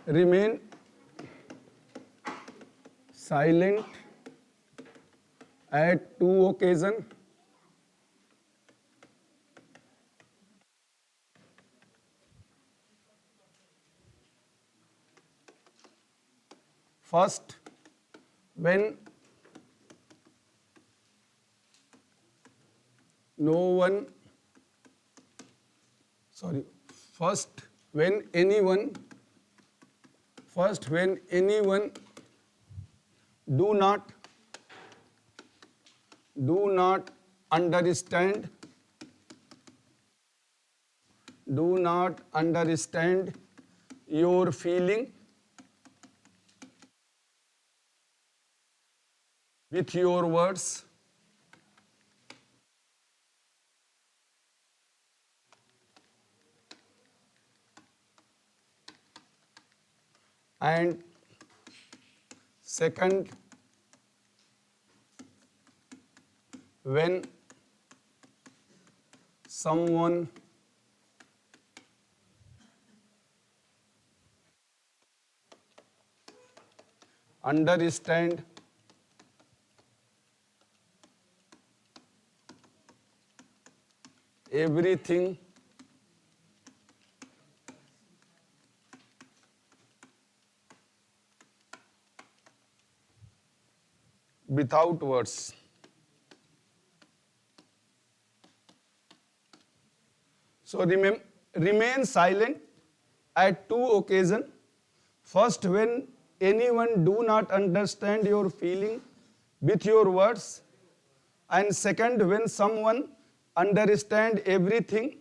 remain silent at two occasions. First, when no one, sorry, first when anyone do not understand your feeling with your words, and second, when someone understand everything without words. So remain silent at two occasions. First, when anyone do not understand your feeling with your words, and second, when someone understand everything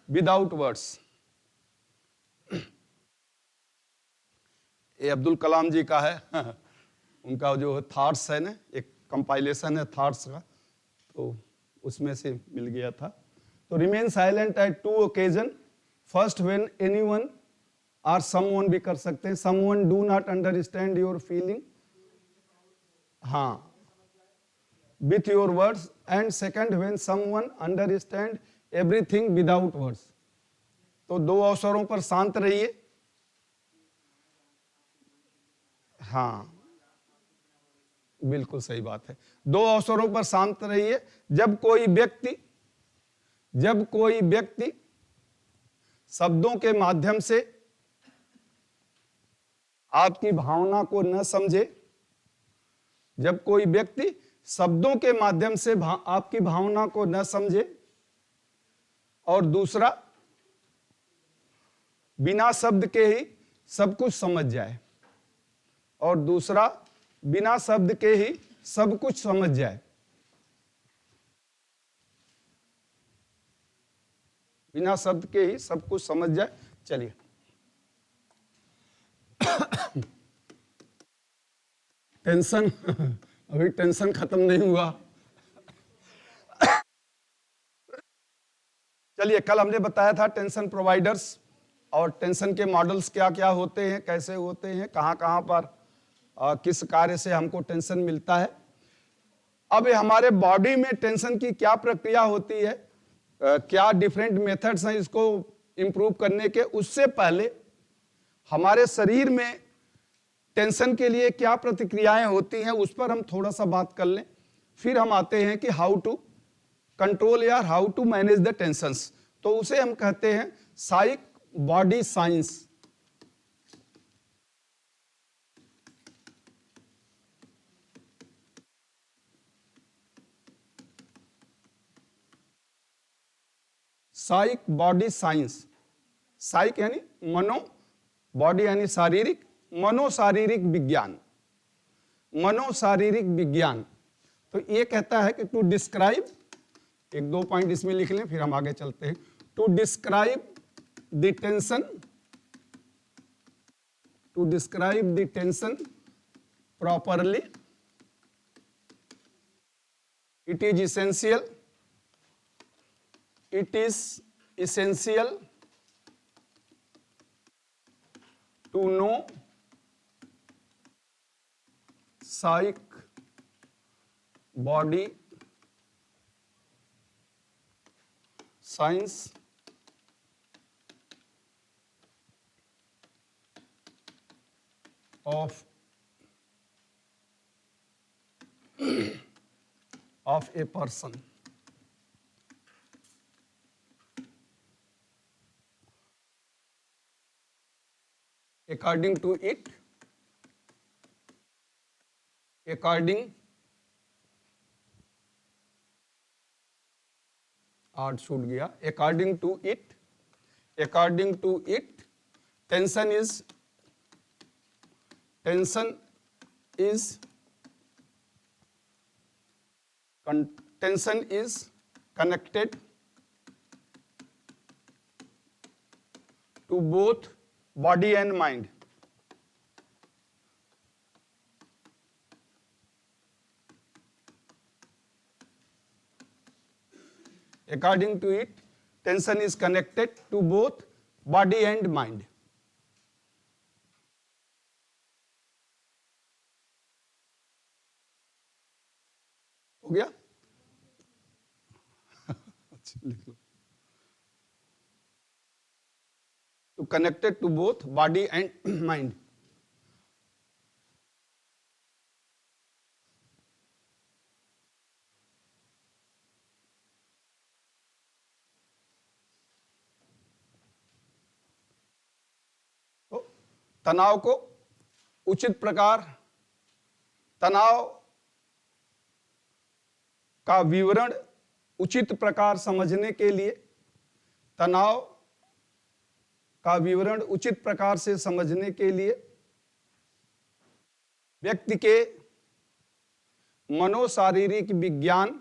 without words. ये अब्दुल कलाम जी का है उनका जो thoughts है ना, एक compilation है thoughts का, तो उसमें से मिल गया था. तो remain silent at two occasion. First when anyone और समवन भी कर सकते हैं. Someone do not understand your feeling, हाँ, with your words, and second when someone understand everything without words. तो दो अवसरों पर शांत रहिए. हाँ, बिल्कुल सही बात है. दो अवसरों पर शांत रहिए. जब कोई व्यक्ति शब्दों के माध्यम से आपकी भावना को न समझे, जब कोई व्यक्ति शब्दों के माध्यम से आपकी भावना को न समझे, और दूसरा बिना शब्द के ही सब कुछ समझ जाए, और दूसरा बिना शब्द के ही सब कुछ समझ जाए. बिना शब्द के ही सब कुछ समझ जाए. चलिए टेंशन अभी टेंशन खत्म नहीं हुआ. चलिए, कल हमने बताया था टेंशन प्रोवाइडर्स और टेंशन के मॉडल्स क्या क्या होते हैं, कैसे होते हैं, कहाँ कहाँ पर किस कार्य से हमको टेंशन मिलता है. अब हमारे बॉडी में टेंशन की क्या प्रक्रिया होती है, क्या डिफरेंट मेथड्स हैं इसको इंप्रूव करने के. उससे पहले हमारे शरीर में टेंशन के लिए क्या प्रतिक्रियाएं होती हैं उस पर हम थोड़ा सा बात कर लें. फिर हम आते हैं कि हाउ टू कंट्रोल या how to manage the tensions. तो उसे हम कहते हैं psych body science. Psych body science. Psych यानी मनो, बॉडी यानी शारीरिक, मनोशारीरिक विज्ञान. मनोशारीरिक विज्ञान. तो ये कहता है कि टू डिस्क्राइब, एक दो पॉइंट इसमें लिख लें फिर हम आगे चलते हैं. To describe the tension, to describe the tension properly, it is essential, it is essential to know psych body science of a person. According to it, art छूट गया, according to it, tension is connected to both body and mind. According to it, tension is connected to both body and mind. हो गया? लिख लो. To connected to both body and mind. तो तनाव को उचित प्रकार, तनाव का विवरण उचित प्रकार समझने के लिए, तनाव का विवरण उचित प्रकार से समझने के लिए व्यक्ति के मनोशारीरिक विज्ञान,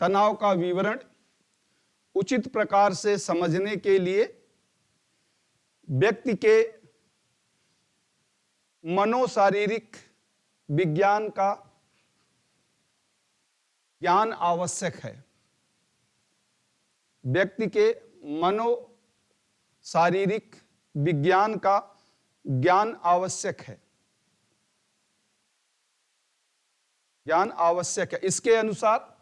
तनाव का विवरण उचित प्रकार से समझने के लिए व्यक्ति के मनोशारीरिक विज्ञान का ज्ञान आवश्यक है. व्यक्ति के मनोशारीरिक विज्ञान का ज्ञान आवश्यक है. ज्ञान आवश्यक है. इसके अनुसार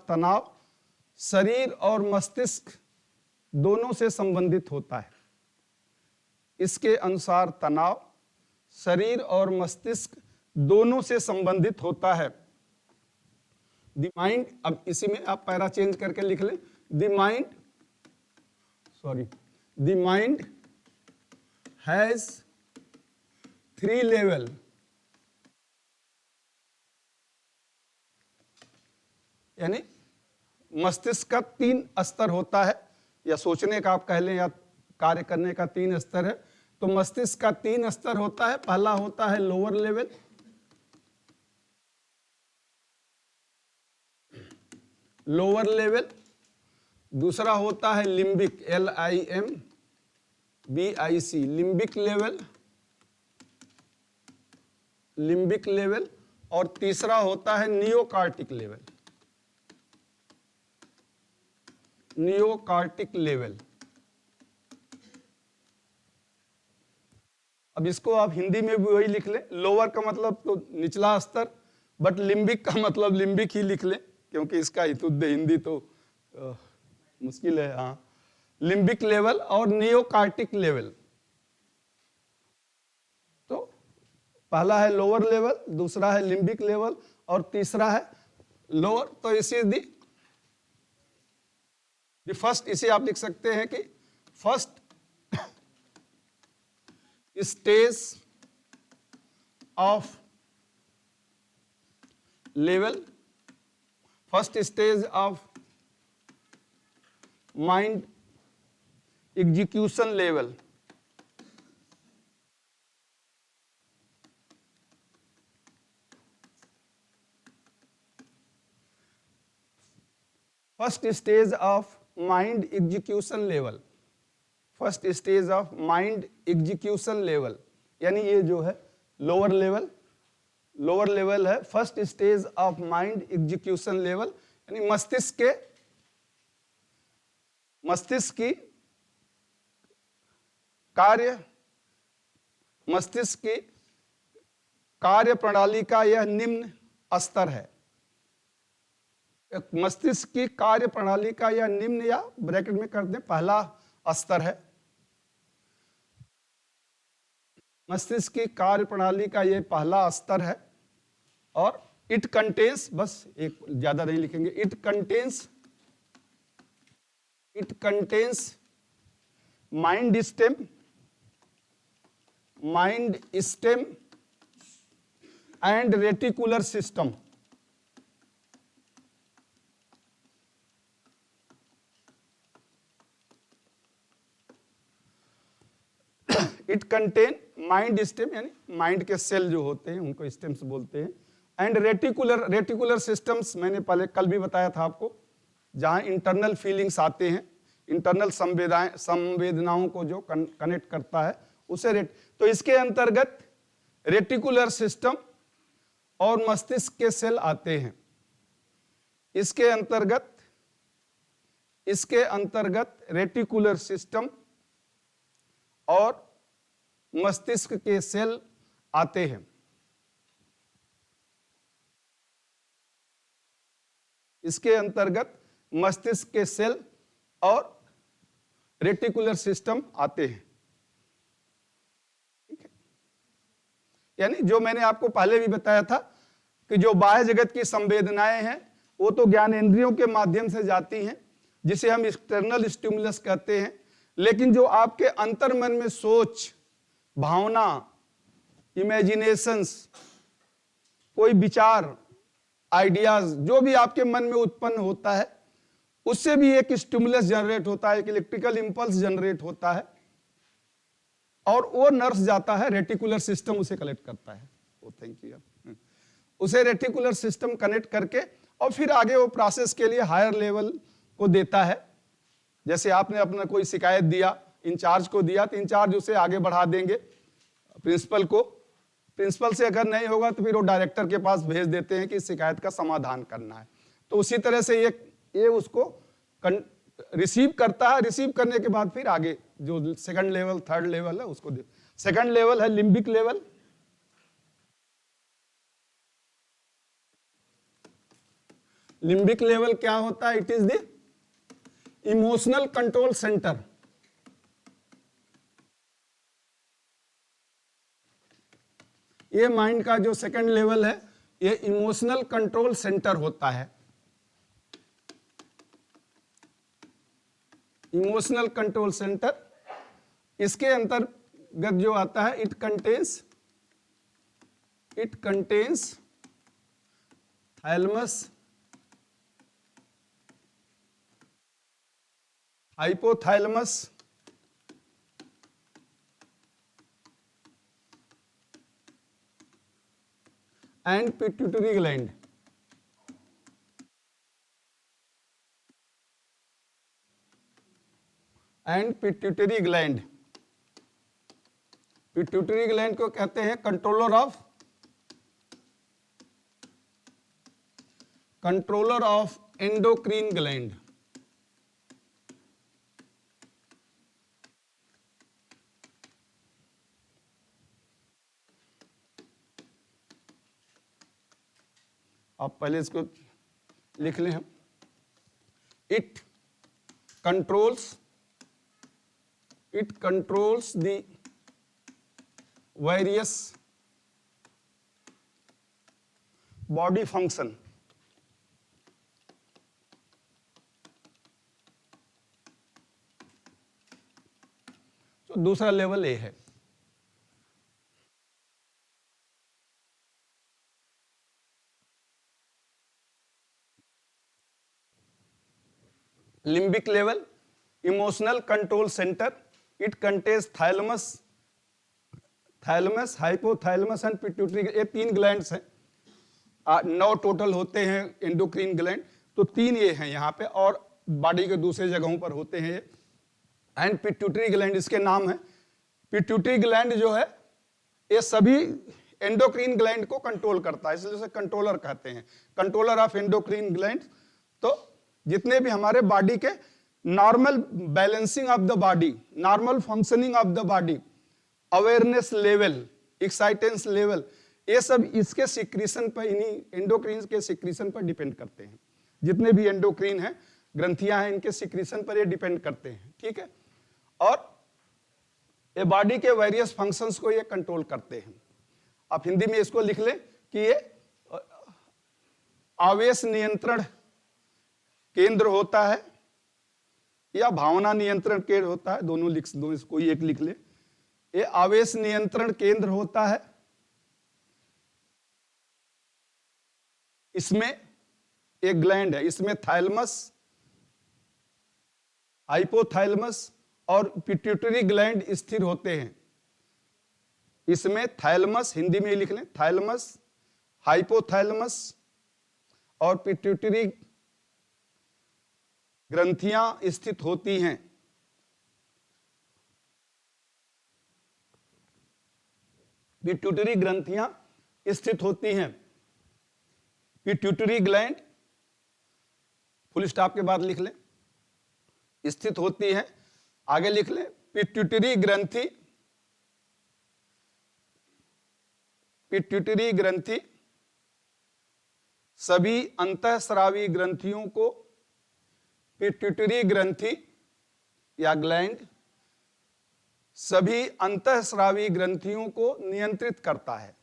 तनाव शरीर और मस्तिष्क दोनों से संबंधित होता है. इसके अनुसार तनाव शरीर और मस्तिष्क दोनों से संबंधित होता है. द माइंड, अब इसी में आप पैरा चेंज करके लिख लें. The mind has 3 level. यानी मस्तिष्क का 3 स्तर होता है, या सोचने का आप कह लें, या कार्य करने का 3 स्तर है. तो मस्तिष्क का 3 स्तर होता है. पहला होता है लोअर लेवल, दूसरा होता है लिम्बिक, LIMBIC, लिम्बिक लेवल, और तीसरा होता है नियोकार्टिक लेवल. अब इसको आप हिंदी में भी वही लिख लें. लोअर का मतलब तो निचला स्तर, बट लिम्बिक का मतलब लिम्बिक ही लिख लें, क्योंकि इसका हितुद्ध हिंदी तो मुश्किल है. हाँ, लिम्बिक लेवल और नियोकार्टिक लेवल. तो पहला है लोअर लेवल, दूसरा है लिम्बिक लेवल, और तीसरा है लोअर. तो इसी दी फर्स्ट, इसे आप लिख सकते हैं कि first stage of mind execution level. First stage of mind execution level, यानी ये जो है लोअर लेवल है. First stage of mind execution level, यानी मस्तिष्क की कार्य प्रणाली का यह निम्न स्तर है. मस्तिष्क की कार्य प्रणाली का यह निम्न या ब्रैकेट में कर दें पहला स्तर है। मस्तिष्क की कार्य प्रणाली का यह पहला स्तर है और इट कंटेन्स, बस एक ज्यादा नहीं लिखेंगे, it contains mind stem and reticular system. It contain mind stem, यानी माइंड के सेल जो होते हैं उनको स्टेम्स बोलते हैं, एंड रेटिकुलर सिस्टम्स मैंने पहले कल भी बताया था आपको, जहां इंटरनल फीलिंग्स आते हैं, इंटरनल संवेदनाओं को जो कनेक्ट करता है उसे तो इसके अंतर्गत रेटिकुलर सिस्टम और मस्तिष्क के सेल आते हैं। इसके अंतर्गत रेटिकुलर सिस्टम और मस्तिष्क के सेल आते हैं। इसके अंतर्गत मस्तिष्क के सेल और रेटिकुलर सिस्टम आते हैं। ठीक है, यानी जो मैंने आपको पहले भी बताया था कि जो बाह्य जगत की संवेदनाएं हैं वो तो ज्ञानेंद्रियों के माध्यम से जाती हैं, जिसे हम एक्सटर्नल स्टिमुलस कहते हैं, लेकिन जो आपके अंतर्मन में सोच, भावना, इमेजिनेशंस, कोई विचार, आइडियाज, जो भी आपके मन में उत्पन्न होता है उससे भी एक स्टिमुलस जनरेट होता है, एक इलेक्ट्रिकल इंपल्स जनरेट होता है और वो नर्व्स जाता है, रेटिकुलर सिस्टम उसे कलेक्ट करता है। ओ थैंक यू। उसे रेटिकुलर सिस्टम कनेक्ट करके और फिर आगे वो प्रोसेस के लिए हायर लेवल को देता है। जैसे आपने अपना कोई शिकायत दिया, इंचार्ज को दिया, तो इंचार्ज उसे आगे बढ़ा देंगे प्रिंसिपल को। प्रिंसिपल से अगर नहीं होगा तो फिर वो डायरेक्टर के पास भेज देते हैं कि शिकायत का समाधान करना है। तो उसी तरह से ये उसको रिसीव करता है। रिसीव करने के बाद फिर आगे जो सेकंड लेवल, थर्ड लेवल है उसको दे। सेकंड लेवल है लिम्बिक लेवल। लिम्बिक लेवल क्या होता है? It is the emotional control centre. ये माइंड का जो सेकंड लेवल है ये इमोशनल कंट्रोल सेंटर होता है। इमोशनल कंट्रोल सेंटर, इसके अंतर्गत जो आता है it contains thalamus, hypothalamus, and pituitary gland. Pituitary gland को कहते हैं कंट्रोलर ऑफ एंडोक्रीन ग्लैंड। आप पहले इसको लिख लें हम। It controls the various body function. तो दूसरा लेवल ए है। Limbic level, emotional control centre. It contains thalamus, hypothalamus and pituitary. ये 3 ग्लैंड्स हैं। 9 टोटल होते हैं एंडोक्रीन ग्लैंड, तो 3 ये हैं यहाँ पे, और बॉडी के दूसरे जगहों पर होते हैं ये। एंड पिट्यूटरी ग्लैंड इसके नाम है। पिट्यूटरी ग्लैंड जो है ये सभी एंडोक्रीन ग्लैंड को कंट्रोल करता है, इसलिए उसे कंट्रोलर कहते हैं, कंट्रोलर ऑफ एंडोक्रीन ग्लैंड। तो जितने भी हमारे बॉडी के normal balancing of the body, normal functioning of the body, awareness level, excitement level, ये सब इसके सिक्रीशन पर, इन्हीं एंडोक्रीन के सिक्रीशन पर डिपेंड करते हैं। जितने भी एंडोक्रीन हैं, ग्रंथियां हैं, इनके सिक्रीशन पर ये डिपेंड करते हैं, ठीक है। और ये बॉडी के वेरियस फंक्शंस को ये कंट्रोल करते हैं। आप हिंदी में इसको लिख लें कि ये आवेश नियंत्रण केंद्र होता है या भावना नियंत्रण केंद्र होता है, दोनों लिख दो, कोई एक लिख ले। ये आवेश नियंत्रण केंद्र होता है, इसमें एक ग्लैंड है, इसमें थैलेमस, हाइपोथैलेमस और पिट्यूटरी ग्लैंड स्थिर होते हैं। इसमें थैलेमस, हिंदी में लिख लें, थैलेमस, हाइपोथैलेमस और पिट्यूटरी ग्रंथियां स्थित होती हैं। पिट्यूटरी ग्रंथियां स्थित होती हैं। पिट्यूटरी ग्लैंड फुल स्टॉप के बाद लिख लें, स्थित होती है। आगे लिख लें, पिट्यूटरी ग्रंथि, पिट्यूटरी ग्रंथि सभी अंतःस्रावी ग्रंथियों को, पिट्यूटरी ग्रंथि या ग्लैंड सभी अंतःस्रावी ग्रंथियों को नियंत्रित करता है।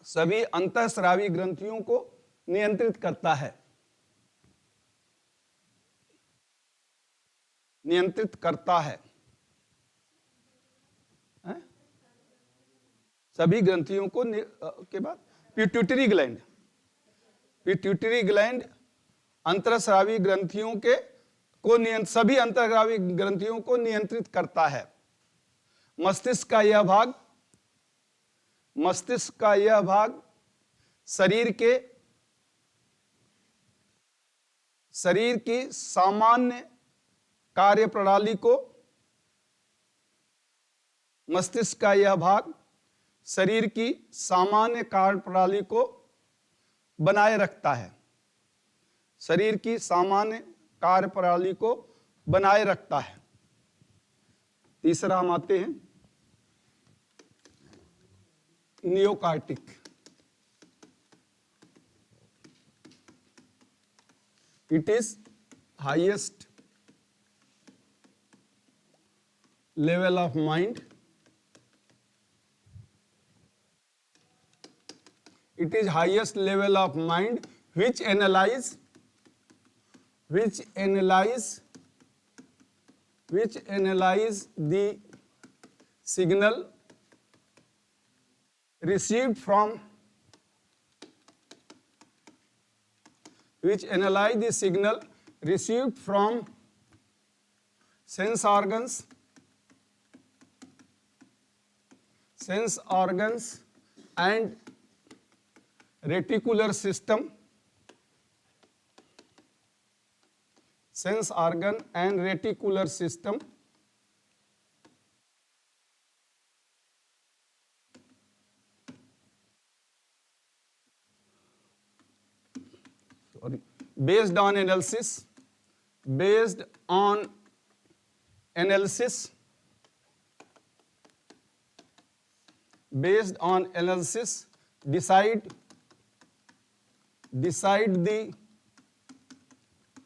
सभी अंतःस्रावी ग्रंथियों को नियंत्रित करता है, नियंत्रित करता है, सभी ग्रंथियों को के बाद पिट्यूटरी ग्लैंड, पिट्यूटरी ग्लैंड अंतःस्रावी ग्रंथियों के को सभी अंतःस्रावी ग्रंथियों को नियंत्रित करता है। मस्तिष्क का यह भाग, मस्तिष्क का यह भाग शरीर की सामान्य कार्य प्रणाली को, मस्तिष्क का यह भाग शरीर की सामान्य कार्य प्रणाली को बनाए रखता है, शरीर की सामान्य कार्य प्रणाली को बनाए रखता है। तीसरा हम आते हैं neocortex. It is highest level of mind. It is highest level of mind which analyze the signal received from sense organs and reticular system, sense organ and reticular system, based on analysis decide the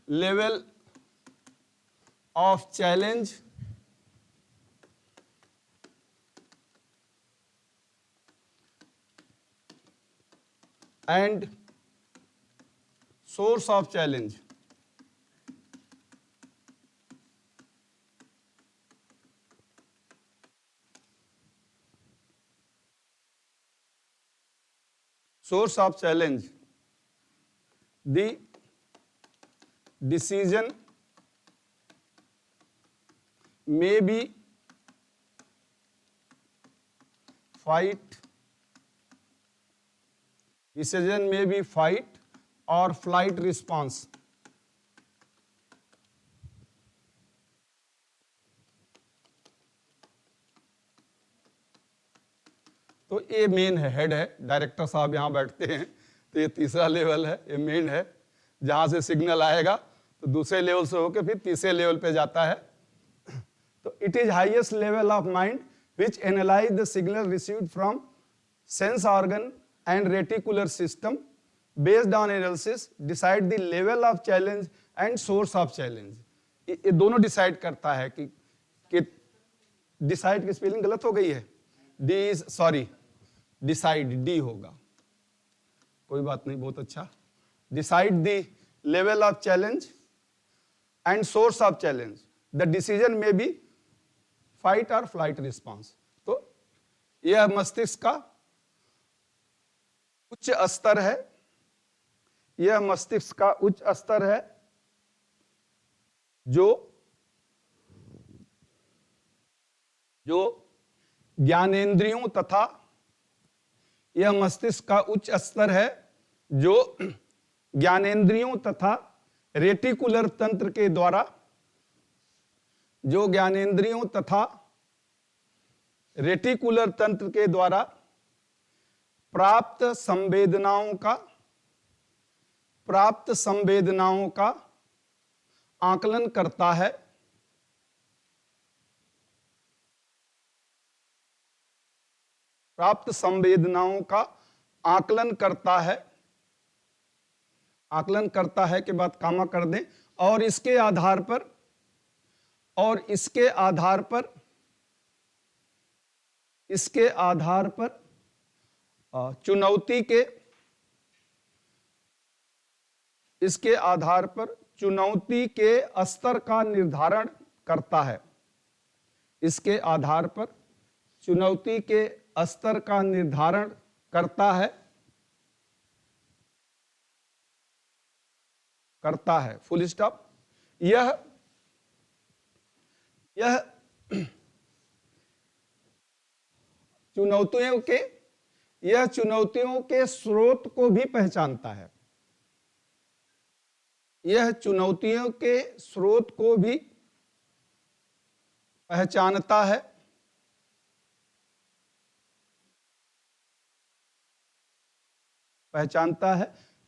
level of challenge and source of challenge. Source of challenge. The decision may be fight or flight response. तो ये main है, head है, director साहब यहाँ बैठते हैं, तो ये तीसरा लेवल है, ये मेन है, जहाँ से सिग्नल आएगा तो दूसरे लेवल से होकर फिर तीसरे लेवल पे जाता है। तो it is highest level of mind which analyse the signal received from sense organ and reticular system based on analysis decide the level of challenge and source of challenge। ये दोनों डिसाइड करता है कि decide की spelling गलत हो गई है, डिसाइड डी होगा, कोई बात नहीं, बहुत अच्छा। Decide the level of challenge and source of challenge, the decision में बी फाइट और फ्लाइट रिस्पॉन्स। तो यह मस्तिष्क का उच्च स्तर है, यह मस्तिष्क का उच्च स्तर है जो ज्ञानेंद्रियों तथा यह मस्तिष्क का उच्च स्तर है जो ज्ञानेंद्रियों तथा रेटिकुलर तंत्र के द्वारा, जो ज्ञानेंद्रियों तथा रेटिकुलर तंत्र के द्वारा प्राप्त संवेदनाओं का आकलन करता है, प्राप्त संवेदनाओं का आकलन करता है, आकलन करता है के बाद कामा कर दें, और इसके आधार पर चुनौती के स्तर का निर्धारण करता है, इसके आधार पर चुनौती के स्तर का निर्धारण करता है, फुल स्टॉप। यह चुनौतियों के स्रोत को भी पहचानता है, यह चुनौतियों के स्रोत को भी पहचानता है,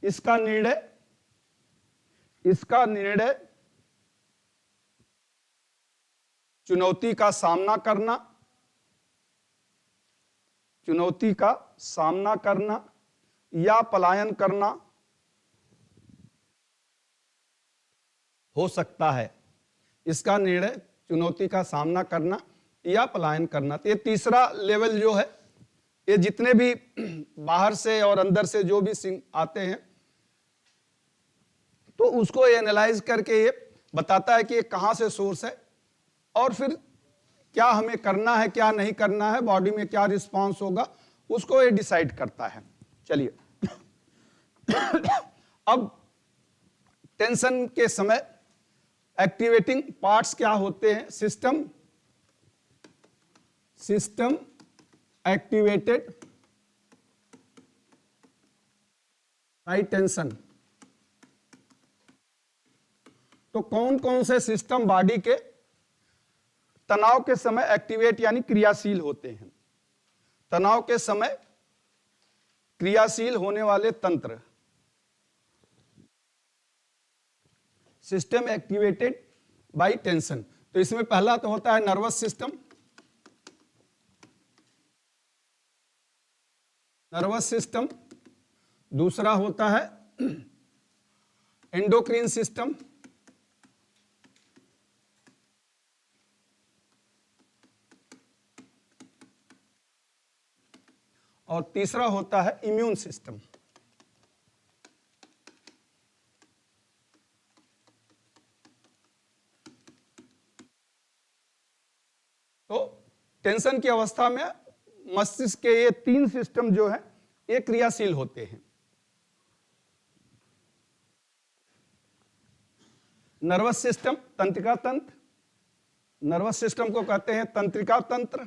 इसका निर्णय चुनौती का सामना करना या पलायन करना हो सकता है, इसका निर्णय चुनौती का सामना करना या पलायन करना। तो ये तीसरा लेवल जो है, ये जितने भी बाहर से और अंदर से जो भी आते हैं तो उसको एनालाइज करके ये बताता है कि ये कहां से सोर्स है और फिर क्या हमें करना है, क्या नहीं करना है, बॉडी में क्या रिस्पांस होगा, उसको ये डिसाइड करता है। चलिए अब टेंशन के समय एक्टिवेटिंग पार्ट्स क्या होते हैं? System activated by tension. तो कौन कौन से सिस्टम बॉडी के तनाव के समय एक्टिवेट यानी क्रियाशील होते हैं? तनाव के समय क्रियाशील होने वाले तंत्र, सिस्टम एक्टिवेटेड बाय टेंशन। तो इसमें पहला तो होता है नर्वस सिस्टम, दूसरा होता है एंडोक्राइन सिस्टम, और तीसरा होता है इम्यून सिस्टम। तो टेंशन की अवस्था में मस्तिष्क के ये तीन सिस्टम जो है ये क्रियाशील होते हैं। नर्वस सिस्टम, तंत्रिका तंत्र, नर्वस सिस्टम को कहते हैं तंत्रिका तंत्र।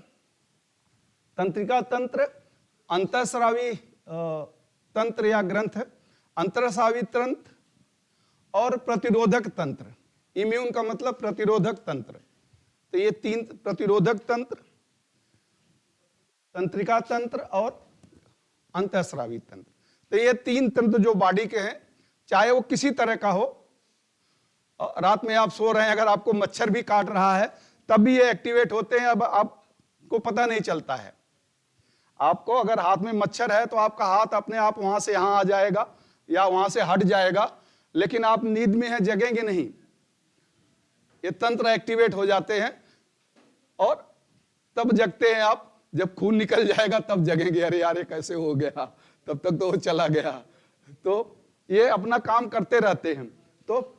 तंत्रिका तंत्र अंतःस्रावी तंत्र या ग्रंथ, अंतःस्रावी तंत्र और प्रतिरोधक तंत्र। इम्यून का मतलब प्रतिरोधक तंत्र। तो ये तीन, प्रतिरोधक तंत्र, तंत्रिका तंत्र और अंतःस्रावी तंत्र। तो ये तीन तंत्र जो बॉडी के हैं, चाहे वो किसी तरह का हो, रात में आप सो रहे हैं, अगर आपको मच्छर भी काट रहा है तब भी ये एक्टिवेट होते हैं, अब आपको पता नहीं चलता है। आपको अगर हाथ में मच्छर है तो आपका हाथ अपने आप वहां से यहां आ जाएगा या वहां से हट जाएगा, लेकिन आप नींद में है, जगेंगे नहीं। ये तंत्र एक्टिवेट हो जाते हैं और तब जगते हैं आप, जब खून निकल जाएगा तब जगेंगे, अरे यार ये कैसे हो गया, तब तक तो वो चला गया। तो ये अपना काम करते रहते हैं। तो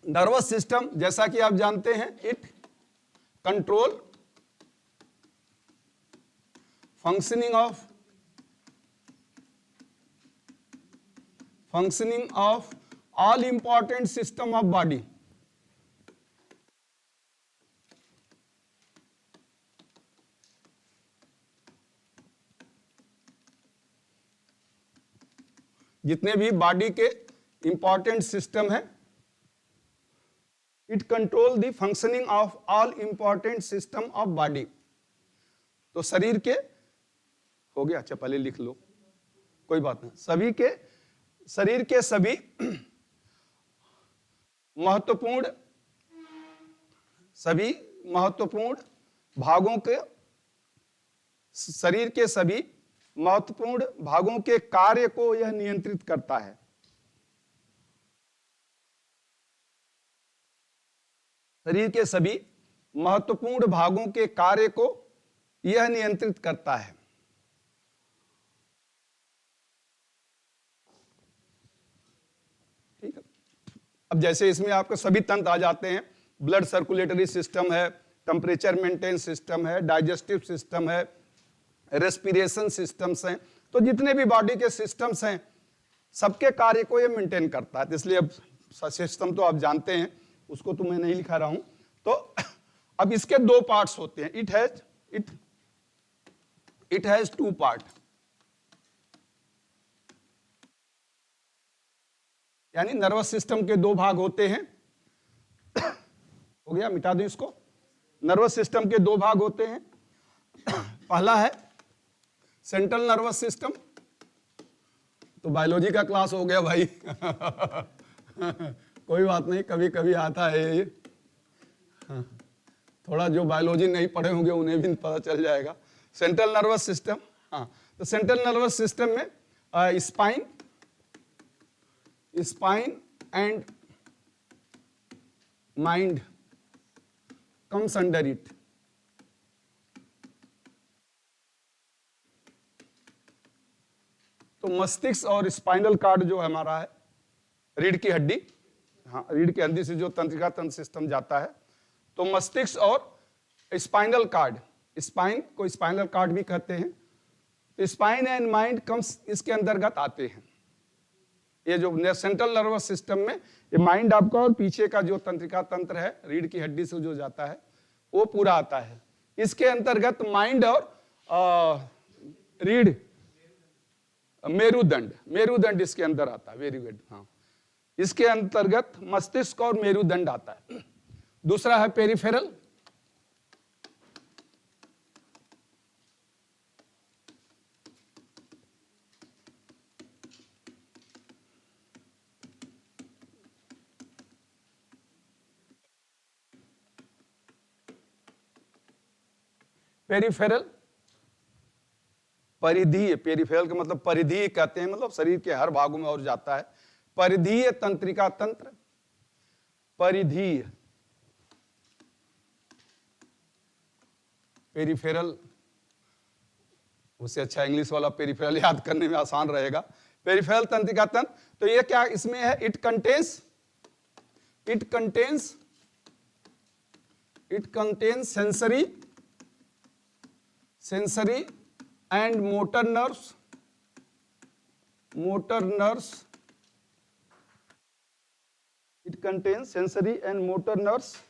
नर्वस सिस्टम जैसा कि आप जानते हैं, it control functioning of all important system of body। जितने भी बॉडी के इंपॉर्टेंट सिस्टम है, it control the functioning of all important system of body. तो शरीर के हो गया, अच्छा पहले लिख लो, कोई बात नहीं। शरीर के सभी महत्वपूर्ण भागों के, शरीर के सभी महत्वपूर्ण भागों के कार्य को यह नियंत्रित करता है। शरीर के सभी महत्वपूर्ण भागों के कार्य को यह नियंत्रित करता है। ठीक है, अब जैसे इसमें आपके सभी तंत्र आ जाते हैं, ब्लड सर्कुलेटरी सिस्टम है, टेम्परेचर मेंटेन सिस्टम है, डाइजेस्टिव सिस्टम है, रेस्पिरेशन सिस्टम्स हैं। तो जितने भी बॉडी के सिस्टम्स हैं सबके कार्य को ये मेंटेन करता है। इसलिए अब सिस्टम तो आप जानते हैं, उसको तो मैं नहीं लिखा रहा हूं। तो अब इसके दो पार्ट्स होते हैं। इट हैज टू पार्ट, यानी नर्वस सिस्टम के दो भाग होते हैं। हो गया, मिटा दूं इसको। नर्वस सिस्टम के दो भाग होते हैं। पहला है सेंट्रल नर्वस सिस्टम। तो बायोलॉजी का क्लास हो गया भाई। कोई बात नहीं, कभी कभी आता है ये। थोड़ा जो बायोलॉजी नहीं पढ़े होंगे उन्हें भी पता चल जाएगा। सेंट्रल नर्वस सिस्टम, हाँ, तो सेंट्रल नर्वस सिस्टम में spine and mind comes under it. तो मस्तिष्क और स्पाइनल कार्ड जो हमारा है, रीढ़ की हड्डी, हाँ, रीढ़ की हड्डी से जो तंत्रिका तंत्र सिस्टम जाता है, तो मस्तिष्क और स्पाइनल कार्ड, स्पाइन को स्पाइनल कार्ड भी कहते हैं, तो स्पाइन एंड माइंड कम्स इसके अंतर्गत आते हैं। ये जो सेंट्रल नर्वस सिस्टम में ये माइंड आपका और पीछे का जो तंत्रिका तंत्र है रीढ़ की हड्डी से जो जाता है वो पूरा आता है। इसके अंतर्गत माइंड और रीढ़, मेरुदंड इसके अंदर आता है। वेरी गुड, हाँ, इसके अंतर्गत मस्तिष्क और मेरुदंड आता है। दूसरा है पेरिफेरल। पेरिफेरल परिधीय, पेरिफेरल का मतलब परिधीय कहते हैं, मतलब शरीर के हर भागों में और जाता है। परिधीय तंत्रिका तंत्र, परिधीय पेरिफेरल, उससे अच्छा इंग्लिश वाला पेरिफेरल याद करने में आसान रहेगा। पेरिफेरल तंत्रिका तंत्र, तो ये क्या इसमें है, it contains sensory and motor nerves it contains sensory and motor nerves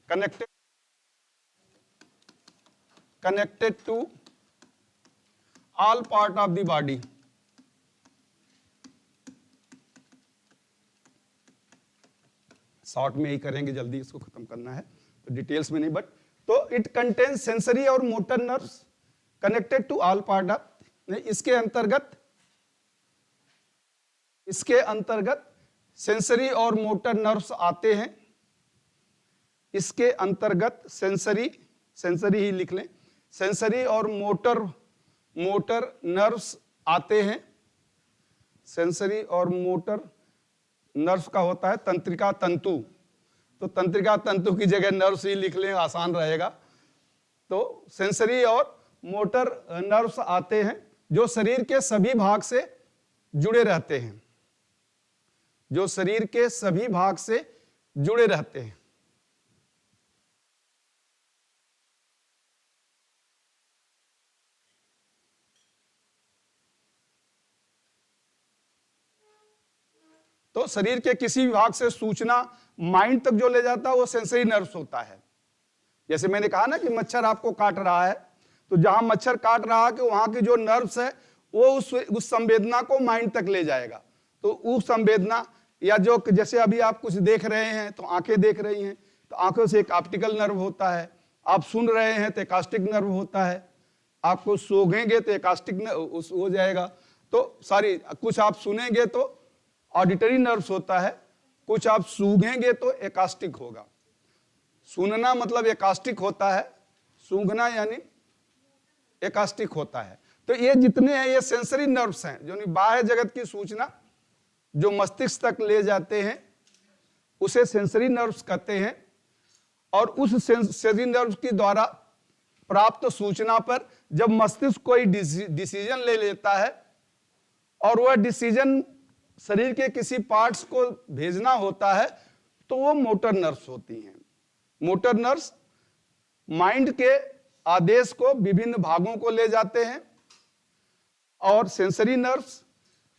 connected to all part of the body। Short में ही करेंगे, जल्दी इसको खत्म करना है तो डिटेल्स में नहीं, बट तो इट कंटेन्स सेंसरी और motor nerves connected to all part of, इसके अंतर्गत सेंसरी और मोटर नर्व्स आते हैं। इसके अंतर्गत सेंसरी ही लिख लें, सेंसरी और मोटर मोटर नर्व्स आते हैं। सेंसरी और मोटर नर्व्स का होता है तंत्रिका तंतु, तो तंत्रिका तंतु की जगह नर्व्स ही लिख लें, आसान रहेगा। तो सेंसरी और मोटर नर्व्स आते हैं जो शरीर के सभी भाग से जुड़े रहते हैं, जो शरीर के सभी भाग से जुड़े रहते हैं। तो शरीर के किसी भी भाग से सूचना माइंड तक जो ले जाता है वो सेंसरी नर्व्स होता है। जैसे मैंने कहा ना कि मच्छर आपको काट रहा है, तो जहां मच्छर काट रहा है कि वहां की जो नर्व्स है वो उस संवेदना को माइंड तक ले जाएगा। तो उस संवेदना या जो जैसे अभी आप कुछ देख रहे हैं तो आंखें देख रही हैं, तो आंखों से एक ऑप्टिकल नर्व होता है। आप सुन रहे हैं तो एकास्टिक नर्व होता है। आपको सूंघेंगे तो एकास्टिक हो जाएगा। तो सारी कुछ आप सुनेंगे तो ऑडिटरी नर्व्स होता है, कुछ आप सूंघेंगे तो एकास्टिक होगा। सुनना मतलब एकास्टिक होता है, सूंघना यानी एकास्टिक होता है। तो ये जितने हैं ये सेंसरी नर्व्स हैं जो बाह्य जगत की सूचना जो मस्तिष्क तक ले जाते हैं, उसे सेंसरी नर्व्स कहते हैं। और उस सेंसरी नर्व्स के द्वारा प्राप्त सूचना पर जब मस्तिष्क कोई डिसीजन ले लेता है और वह डिसीजन शरीर के किसी पार्ट्स को भेजना होता है, तो वो मोटर नर्व्स होती हैं। मोटर नर्व्स माइंड के आदेश को विभिन्न भागों को ले जाते हैं और सेंसरी नर्व्स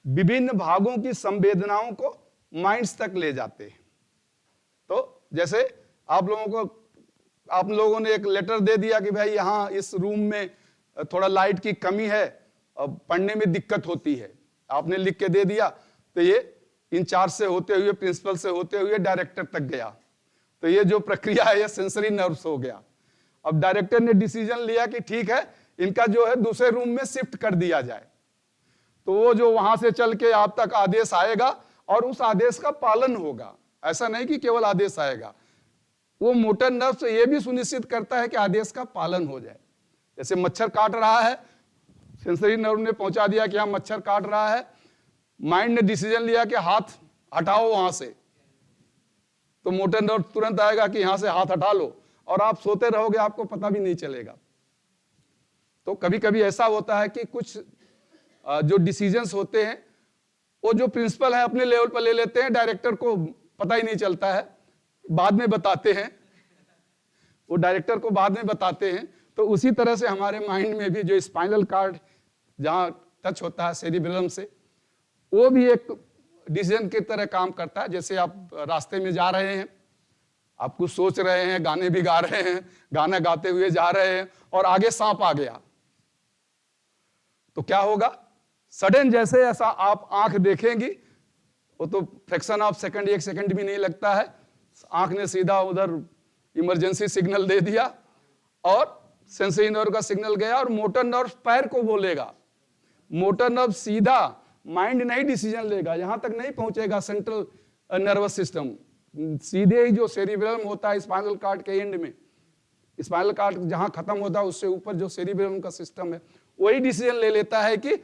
विभिन्न भागों की संवेदनाओं को माइंड्स तक ले जाते हैं। तो जैसे आप लोगों ने एक लेटर दे दिया कि भाई यहाँ इस रूम में थोड़ा लाइट की कमी है और पढ़ने में दिक्कत होती है, आपने लिख के दे दिया, तो ये इंचार्ज से होते हुए, प्रिंसिपल से होते हुए डायरेक्टर तक गया। तो ये जो प्रक्रिया है ये सेंसरी नर्व्स हो गया। अब डायरेक्टर ने डिसीजन लिया कि ठीक है इनका जो है दूसरे रूम में शिफ्ट कर दिया जाए, तो वो जो वहां से चल के आप तक आदेश आएगा और उस आदेश का पालन होगा। ऐसा नहीं कि केवल आदेश आएगा, वो मोटर नर्व ये भी सुनिश्चित करता है कि आदेश का पालन हो जाए। जैसे मच्छर काट रहा है, सेंसरी नर्व ने पहुंचा दिया कि हाँ मच्छर काट रहा है, माइंड ने डिसीजन लिया कि हाथ हटाओ वहां से, तो मोटर नर्व तुरंत आएगा कि यहां से हाथ हटा लो, और आप सोते रहोगे, आपको पता भी नहीं चलेगा। तो कभी कभी ऐसा होता है कि कुछ जो डिसीजंस होते हैं वो जो प्रिंसिपल है अपने लेवल पर ले लेते हैं, डायरेक्टर को पता ही नहीं चलता है, बाद में बताते हैं, वो डायरेक्टर को बाद में बताते हैं। तो उसी तरह से हमारे माइंड में भी जो स्पाइनल कार्ड जहां टच होता है सेरिबेलम से, वो भी एक डिसीजन की तरह काम करता है। जैसे आप रास्ते में जा रहे हैं, आप कुछ सोच रहे हैं, गाने भी गा रहे हैं, गाना गाते हुए जा रहे हैं और आगे सांप आ गया, तो क्या होगा? सडन जैसे ऐसा आप आंख देखेंगी, वो तो फ्रैक्शन ऑफ सेकंड, 1 सेकंड भी नहीं लगता है, आंख ने सीधा उधर इमरजेंसी सिग्नल दे दिया और सेंसरी नर्व का सिग्नल गया और मोटर नर्व पैर को बोलेगा। मोटर नर्व सीधा, माइंड नहीं डिसीजन लेगा, यहां तक नहीं पहुंचेगा सेंट्रल नर्वस सिस्टम, सीधे ही जो सेरिबेलम होता है स्पाइनल कार्ड के एंड में, स्पाइनल कार्ड जहां खत्म होता है उससे ऊपर जो सेरिबेलम का सिस्टम है, वही डिसीजन ले लेता है कि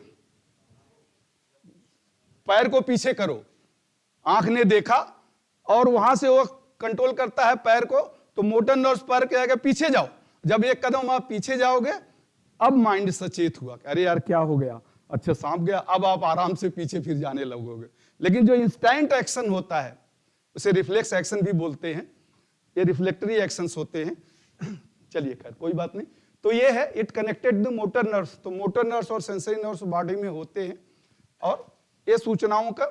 पैर को पीछे करो। आंख ने देखा और वहां से वो कंट्रोल करता है पैर को, तो मोटर नर्व पैर के आगे पीछे जाओ। जब एक कदम आप पीछे जाओगे, अब माइंड सचेत हुआ, अरे यार क्या हो गया, अच्छा सांप गया, अब आप आराम से पीछे फिर जाने लगोगे। लेकिन जो इंस्टेंट एक्शन होता है उसे रिफ्लेक्स एक्शन भी बोलते हैं, ये रिफ्लेक्टरी एक्शंस होते हैं। चलिए खैर कोई बात नहीं। तो ये है it connected the motor nerves. तो मोटर नर्व्स और सेंसरी नर्व्स बॉडी में होते हैं और ये सूचनाओं का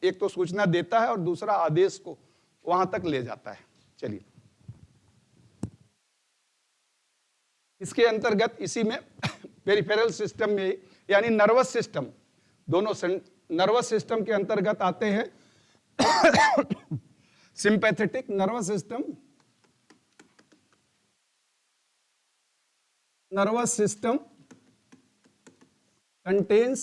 एक तो सूचना देता है और दूसरा आदेश को वहां तक ले जाता है। चलिए इसके अंतर्गत इसी में पेरिफेरल सिस्टम में यानी नर्वस सिस्टम, दोनों नर्वस सिस्टम के अंतर्गत आते हैं sympathetic nervous system, nervous system contains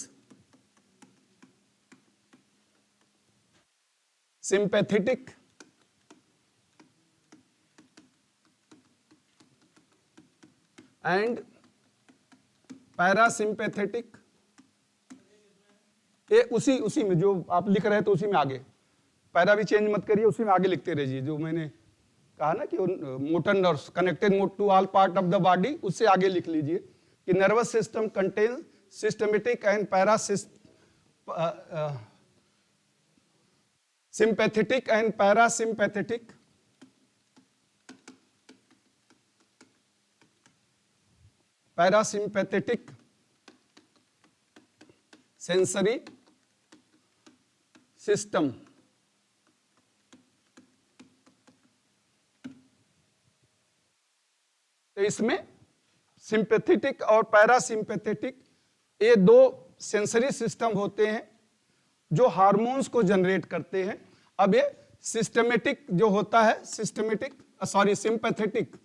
sympathetic and parasympathetic, ये उसी में जो आप लिख रहे हैं तो उसी में आगे, पैरा भी चेंज मत करिए, उसी में आगे लिखते रहिए। जो मैंने कहा ना कि motor nerves connected mode to all part of the body, उससे आगे लिख लीजिए कि nervous system contain systematic and sympathetic and parasympathetic sensory system। तो इसमें सिंपैथेटिक और पैरासिम्पैथेटिक ये दो सेंसरी सिस्टम होते हैं जो हार्मोन्स को जनरेट करते हैं। अब ये सिस्टमेटिक जो होता है, सिंपैथेटिक,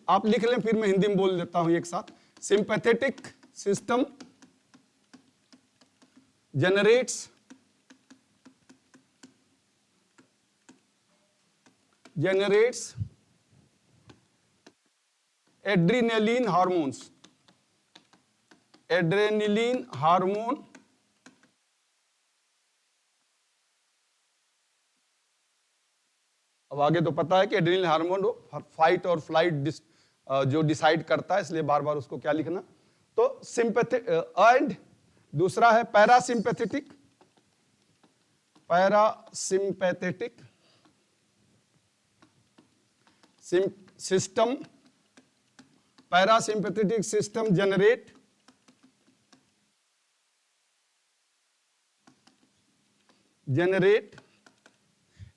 आप लिख लें फिर मैं हिंदी में बोल देता हूं एक साथ। Sympathetic system generates adrenaline hormone. अब आगे तो पता है कि एड्रेनलिन हार्मोन फाइट और फ्लाइट जो डिसाइड करता है, इसलिए बार बार उसको क्या लिखना। तो सिंपैथेटिक एंड दूसरा है parasympathetic system. Parasympathetic system generate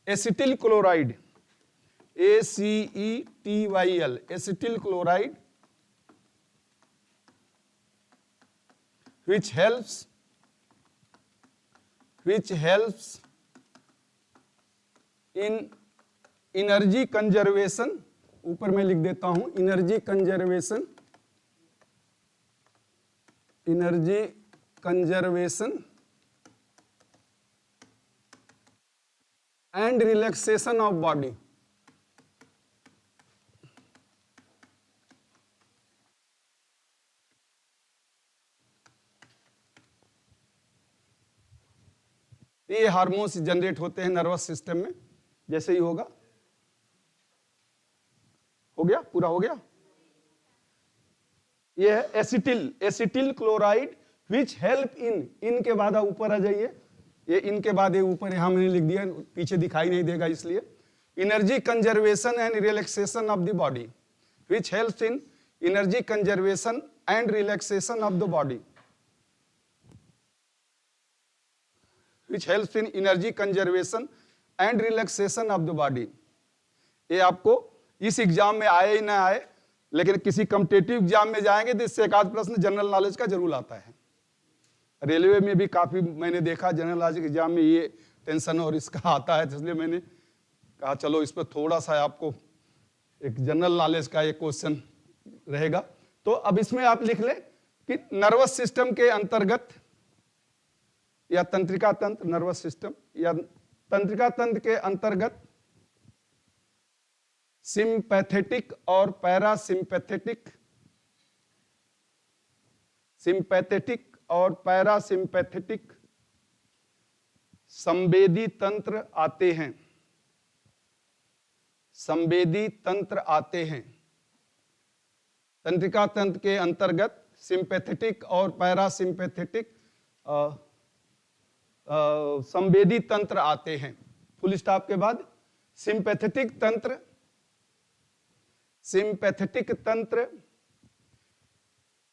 acetyl chloride, ACETYL, acetyl chloride, which helps in energy conservation। ऊपर मैं लिख देता हूं energy conservation and relaxation of body. ये हार्मोन्स जनरेट होते हैं नर्वस सिस्टम में। जैसे ही हो गया, पूरा हो गया। ये है acetyl chloride which help in के बाद ऊपर आ जाइए, ये इनके बाद ये ऊपर यहां मैंने लिख दिया, पीछे दिखाई नहीं देगा इसलिए। Energy conservation and relaxation of the body, which helps in energy conservation and relaxation of the body, which helps in energy conservation and relaxation of the body। ये आपको इस एग्जाम में आए ही ना आए, लेकिन किसी कॉम्पिटिटिव एग्जाम में जाएंगे तो इससे एक आध प्रश्न जनरल नॉलेज का जरूर आता है। रेलवे में भी काफी मैंने देखा जनरल नॉलेज के एग्जाम में ये टेंशन और इसका आता है, इसलिए मैंने कहा चलो इस पर थोड़ा सा आपको एक जनरल नॉलेज का एक क्वेश्चन रहेगा। तो अब इसमें आप लिख लें कि नर्वस सिस्टम के अंतर्गत या तंत्रिका तंत्र, नर्वस सिस्टम या तंत्रिका तंत्र के अंतर्गत सिंपैथेटिक और पैरासिम्पैथेटिक संवेदी तंत्र आते हैं। तंत्रिका तंत्र के अंतर्गत सिंपैथेटिक और पैरासिम्पैथेटिक संवेदी तंत्र आते हैं। फुल स्टॉप के बाद सिंपैथेटिक तंत्र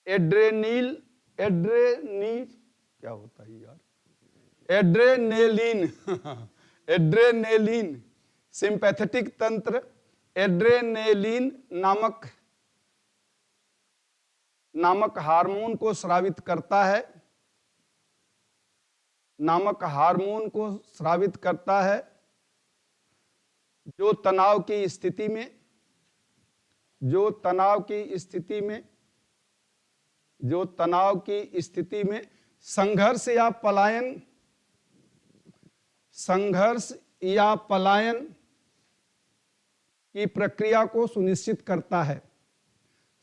एड्रेनिल क्या होता है यार, एड्रेनेलिन सिंपैथेटिक तंत्र एड्रेनेलिन नामक हार्मोन को स्रावित करता है, जो तनाव की स्थिति में संघर्ष या पलायन की प्रक्रिया को सुनिश्चित करता है।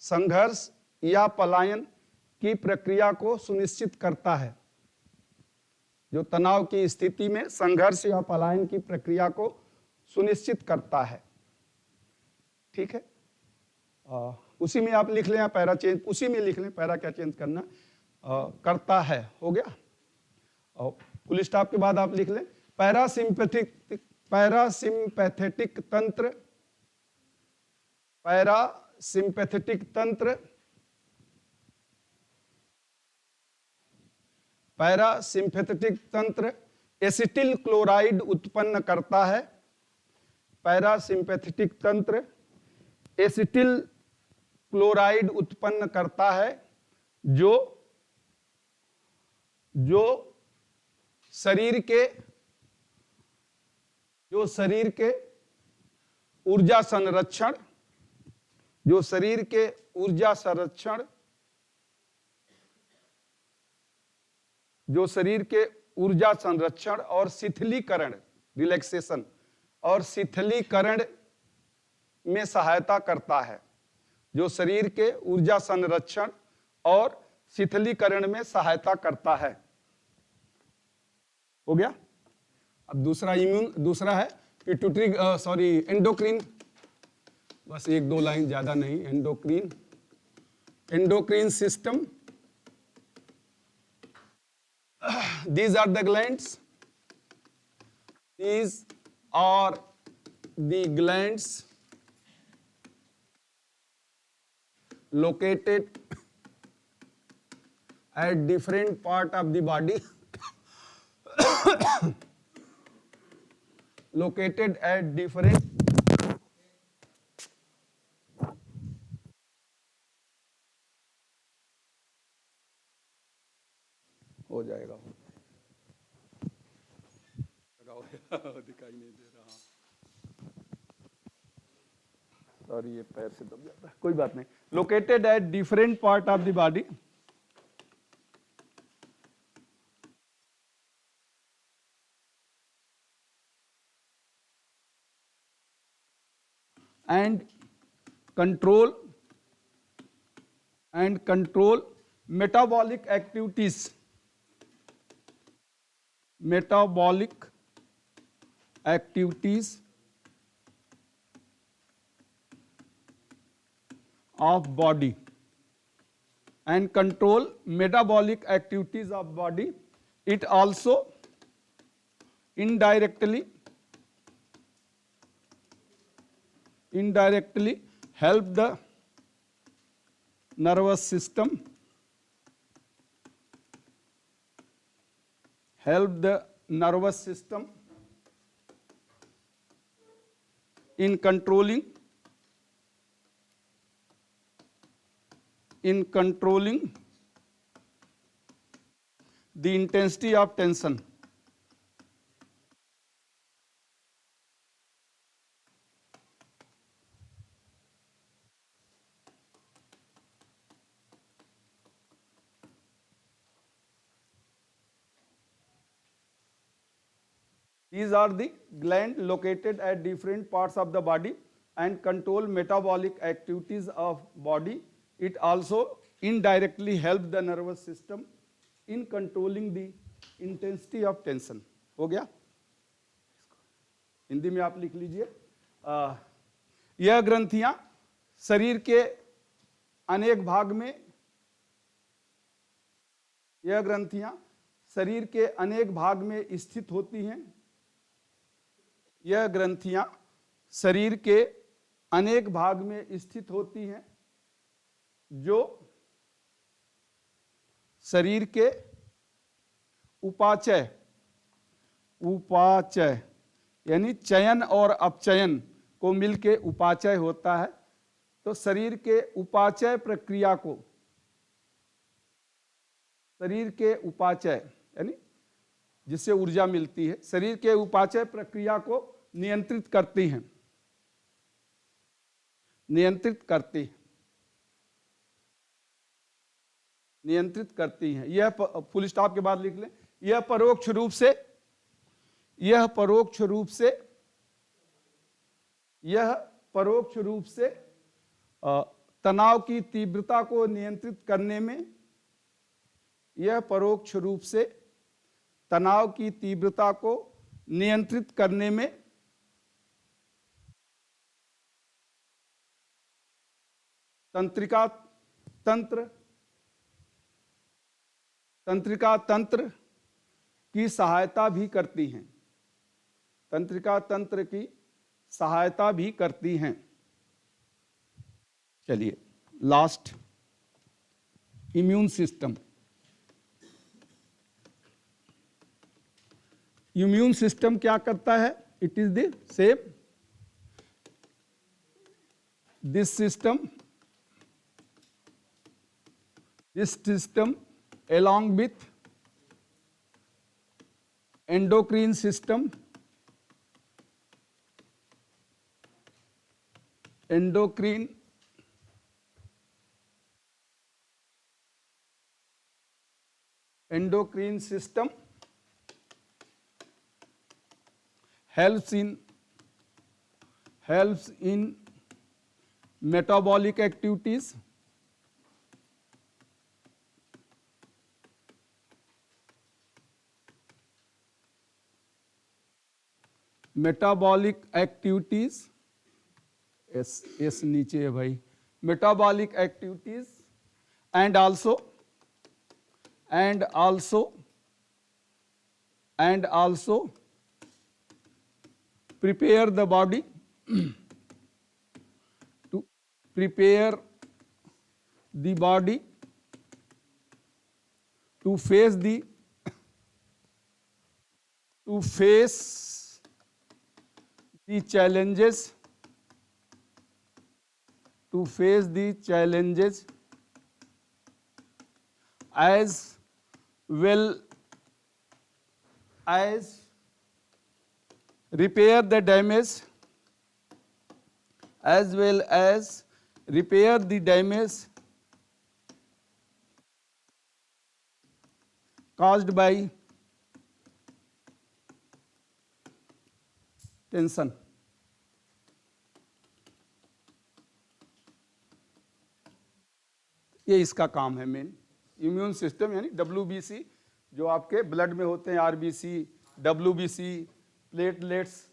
संघर्ष या पलायन की प्रक्रिया को सुनिश्चित करता है, जो तनाव की स्थिति में संघर्ष या पलायन की प्रक्रिया को सुनिश्चित करता है। ठीक है, उसी में आप लिख लें, पैरा चेंज उसी में लिख लें, पैरा क्या चेंज करना, करता है, हो गया। और फुल स्टॉप के बाद आप लिख लें पैरासिम्पैथेटिक तंत्र, पैरासिम्पैथेटिक तंत्र, पैरासिम्पैथेटिक तंत्र एसिटिल क्लोराइड उत्पन्न करता है। पैरासिम्पैथेटिक तंत्र एसिटिल क्लोराइड उत्पन्न करता है, जो शरीर के ऊर्जा संरक्षण, और शिथिलीकरण, रिलैक्सेशन और शिथिलीकरण में सहायता करता है, जो शरीर के ऊर्जा संरक्षण और शिथिलीकरण में सहायता करता है। हो गया। अब दूसरा है पिट्यूटरी एंडोक्रीन, बस 1-2 लाइन, ज्यादा नहीं। Endocrine system, these are the glands located at different part of the body located at different हो जाएगा, दिखाई नहीं दे रहा, सॉरी ये पैर से दब जाता है, कोई बात नहीं। Located at different part of the body, and control metabolic activities of body, and control metabolic activities of body. It also indirectly help the nervous system in controlling the intensity of tension. These are the glands located at different parts of the body and control metabolic activities of body. It also indirectly help the nervous system in controlling the intensity of tension. हो गया? हिंदी में आप लिख लीजिए। यह ग्रंथियां शरीर के अनेक भाग में स्थित होती हैं। यह ग्रंथियां शरीर के अनेक भाग में स्थित होती हैं, जो शरीर के उपाचय यानी चयन और अपचयन को मिलके उपाचय होता है। तो शरीर के उपाचय प्रक्रिया को, शरीर के उपाचय यानी जिससे ऊर्जा मिलती है, शरीर के उपाचय प्रक्रिया को नियंत्रित करती हैं। यह फुल स्टॉप के बाद लिख लें, यह परोक्ष रूप से तनाव की तीव्रता को नियंत्रित करने में यह परोक्ष रूप से तनाव की तीव्रता को नियंत्रित करने में तंत्रिका तंत्र की सहायता भी करती हैं। तंत्रिका तंत्र की सहायता भी करती हैं। चलिए last, immune system. Immune system क्या करता है? It is the same this system along with endocrine system, endocrine system helps in metabolic activities, S नीचे है भाई, metabolic activities and also prepare the body to face the challenges as well as repair the damage caused by tension. ये इसका काम है main. Immune system यानी WBC जो आपके ब्लड में होते हैं, RBC, WBC, प्लेटलेट्स,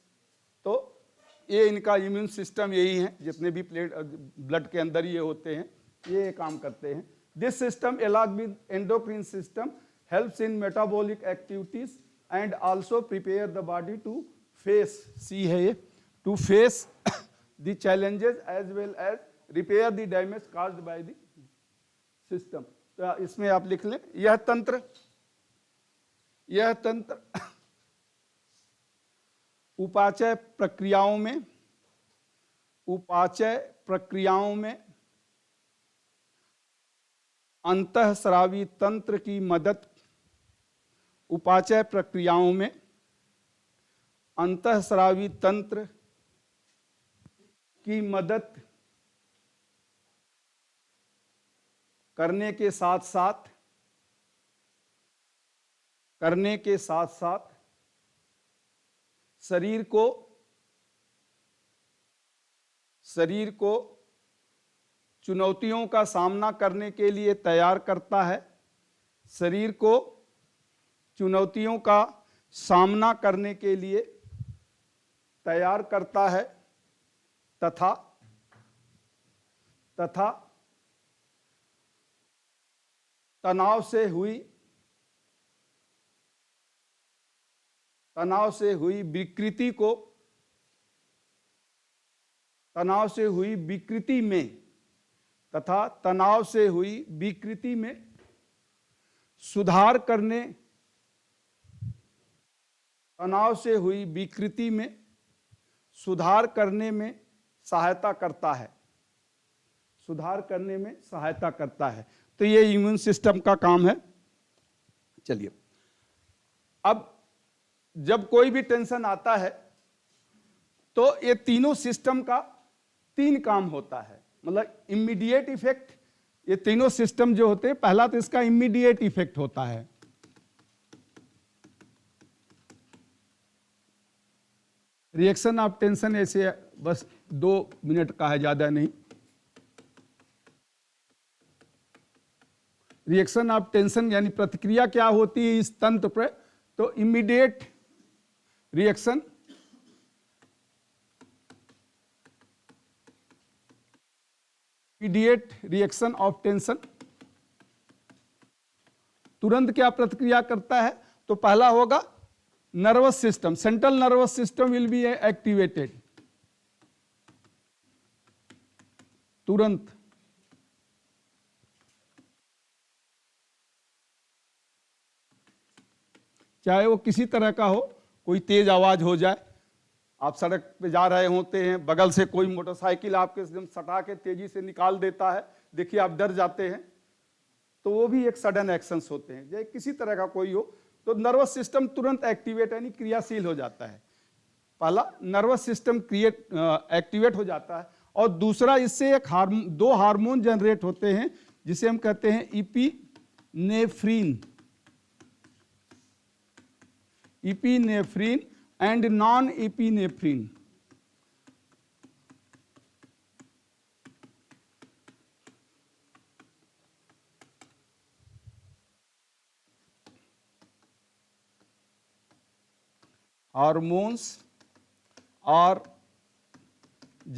तो ये इनका इम्यून सिस्टम यही है, जितने भी ब्लड के अंदर ये होते हैं, ये काम करते हैं। This system along with endocrine system helps in metabolic activities and also prepare the body to face, C है ये, to face the challenges as well as repair the damage caused by the system। तो इसमें आप लिख लें, यह तंत्र उपाचय प्रक्रियाओं में अंतःस्रावी तंत्र की मदद, उपाचय प्रक्रियाओं में अंतःस्रावी तंत्र की मदद करने के साथ साथ शरीर को चुनौतियों का सामना करने के लिए तैयार करता है। शरीर को चुनौतियों का सामना करने के लिए तैयार करता है तथा तनाव से हुई विकृति में सुधार करने में सहायता करता है। तो ये इम्यून सिस्टम का काम है। चलिए, अब जब कोई भी टेंशन आता है तो ये तीनों सिस्टम का 3 काम होता है। मतलब इमीडिएट इफेक्ट, ये तीनों सिस्टम जो होते हैं, पहला तो इसका इमीडिएट इफेक्ट होता है। रिएक्शन ऑफ टेंशन ऐसे बस 2 मिनट का है, ज्यादा नहीं। रिएक्शन ऑफ टेंशन यानी प्रतिक्रिया क्या होती है इस तंत्र पर, तो immediate reaction, immediate reaction of tension, तुरंत क्या प्रतिक्रिया करता है, तो पहला होगा nervous system, central nervous system will be activated, तुरंत चाहे वो किसी तरह का हो, कोई तेज आवाज हो जाए, आप सड़क पे जा रहे होते हैं, बगल से कोई मोटरसाइकिल आपके एकदम सटा के तेजी से निकाल देता है, देखिए आप डर जाते हैं, तो वो भी एक सडन एक्शंस होते हैं। चाहे किसी तरह का कोई हो तो नर्वस सिस्टम तुरंत एक्टिवेट यानी क्रियाशील हो जाता है। पहला नर्वस सिस्टम एक्टिवेट हो जाता है, और दूसरा इससे एक दो हार्मोन जनरेट होते हैं जिसे हम कहते हैं epinephrine, epinephrine and non epinephrine. Hormones are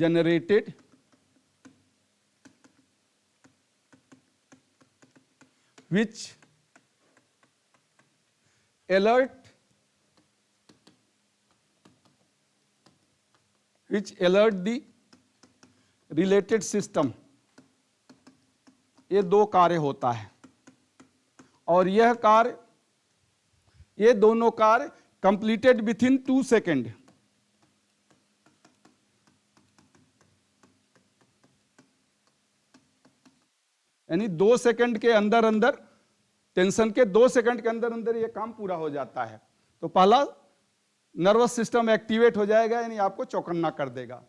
generated which alert the related system। ये दो कार्य होता है, और यह कार्य, ये दोनों कार्य कंप्लीटेड विथ इन 2 सेकेंड। यानी 2 सेकंड के अंदर अंदर, टेंशन के 2 सेकंड के अंदर अंदर ये काम पूरा हो जाता है। तो पहला नर्वस सिस्टम एक्टिवेट हो जाएगा, यानी आपको चौकन्ना कर देगा,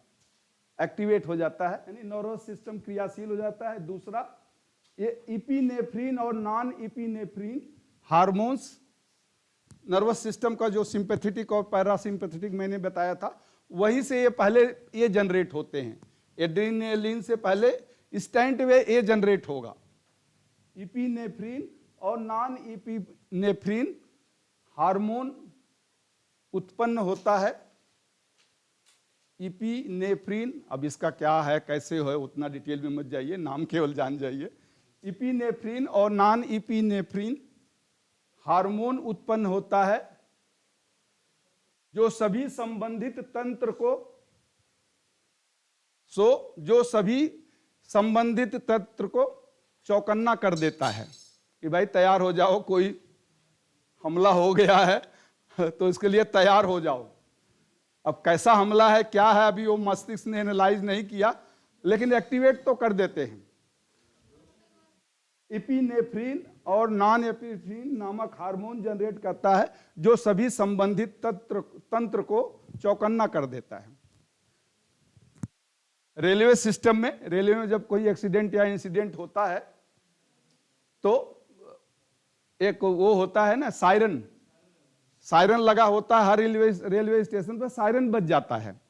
एक्टिवेट हो जाता है, यानी नर्वस सिस्टम क्रियाशील हो जाता है। दूसरा, ये इपिनेफ्रिन और non epinephrine hormones, nervous system का जो सिंपैथेटिक और पैरासिम्पैथेटिक मैंने बताया था, वहीं से ये पहले ये जनरेट होते हैं। एड्रेनालिन से पहले इंस्टेंट वे ये जनरेट होगा। इपिनेफ्रिन और नॉन इपिनेफ्रिन हार्मोन उत्पन्न होता है। इपिनेफ्रिन, अब इसका क्या है कैसे है उतना डिटेल में मत जाइए, नाम केवल जान जाइए। इपिनेफ्रिन और नॉन इपिनेफ्रिन हार्मोन उत्पन्न होता है जो सभी संबंधित तंत्र को, जो सभी संबंधित तंत्र को चौकन्ना कर देता है कि भाई तैयार हो जाओ, कोई हमला हो गया है तो इसके लिए तैयार हो जाओ। अब कैसा हमला है क्या है अभी वो मस्तिष्क ने एनालाइज नहीं किया, लेकिन एक्टिवेट तो कर देते हैं। इपिनेफ्रिन और नॉन एपिनेफ्रिन नामक हार्मोन जनरेट करता है जो सभी संबंधित तंत्र को चौकन्ना कर देता है। रेलवे सिस्टम में, रेलवे में जब कोई एक्सीडेंट या इंसिडेंट होता है तो एक वो होता है ना सायरन, सायरन लगा होता है हर रेलवे स्टेशन पर, सायरन बज जाता है।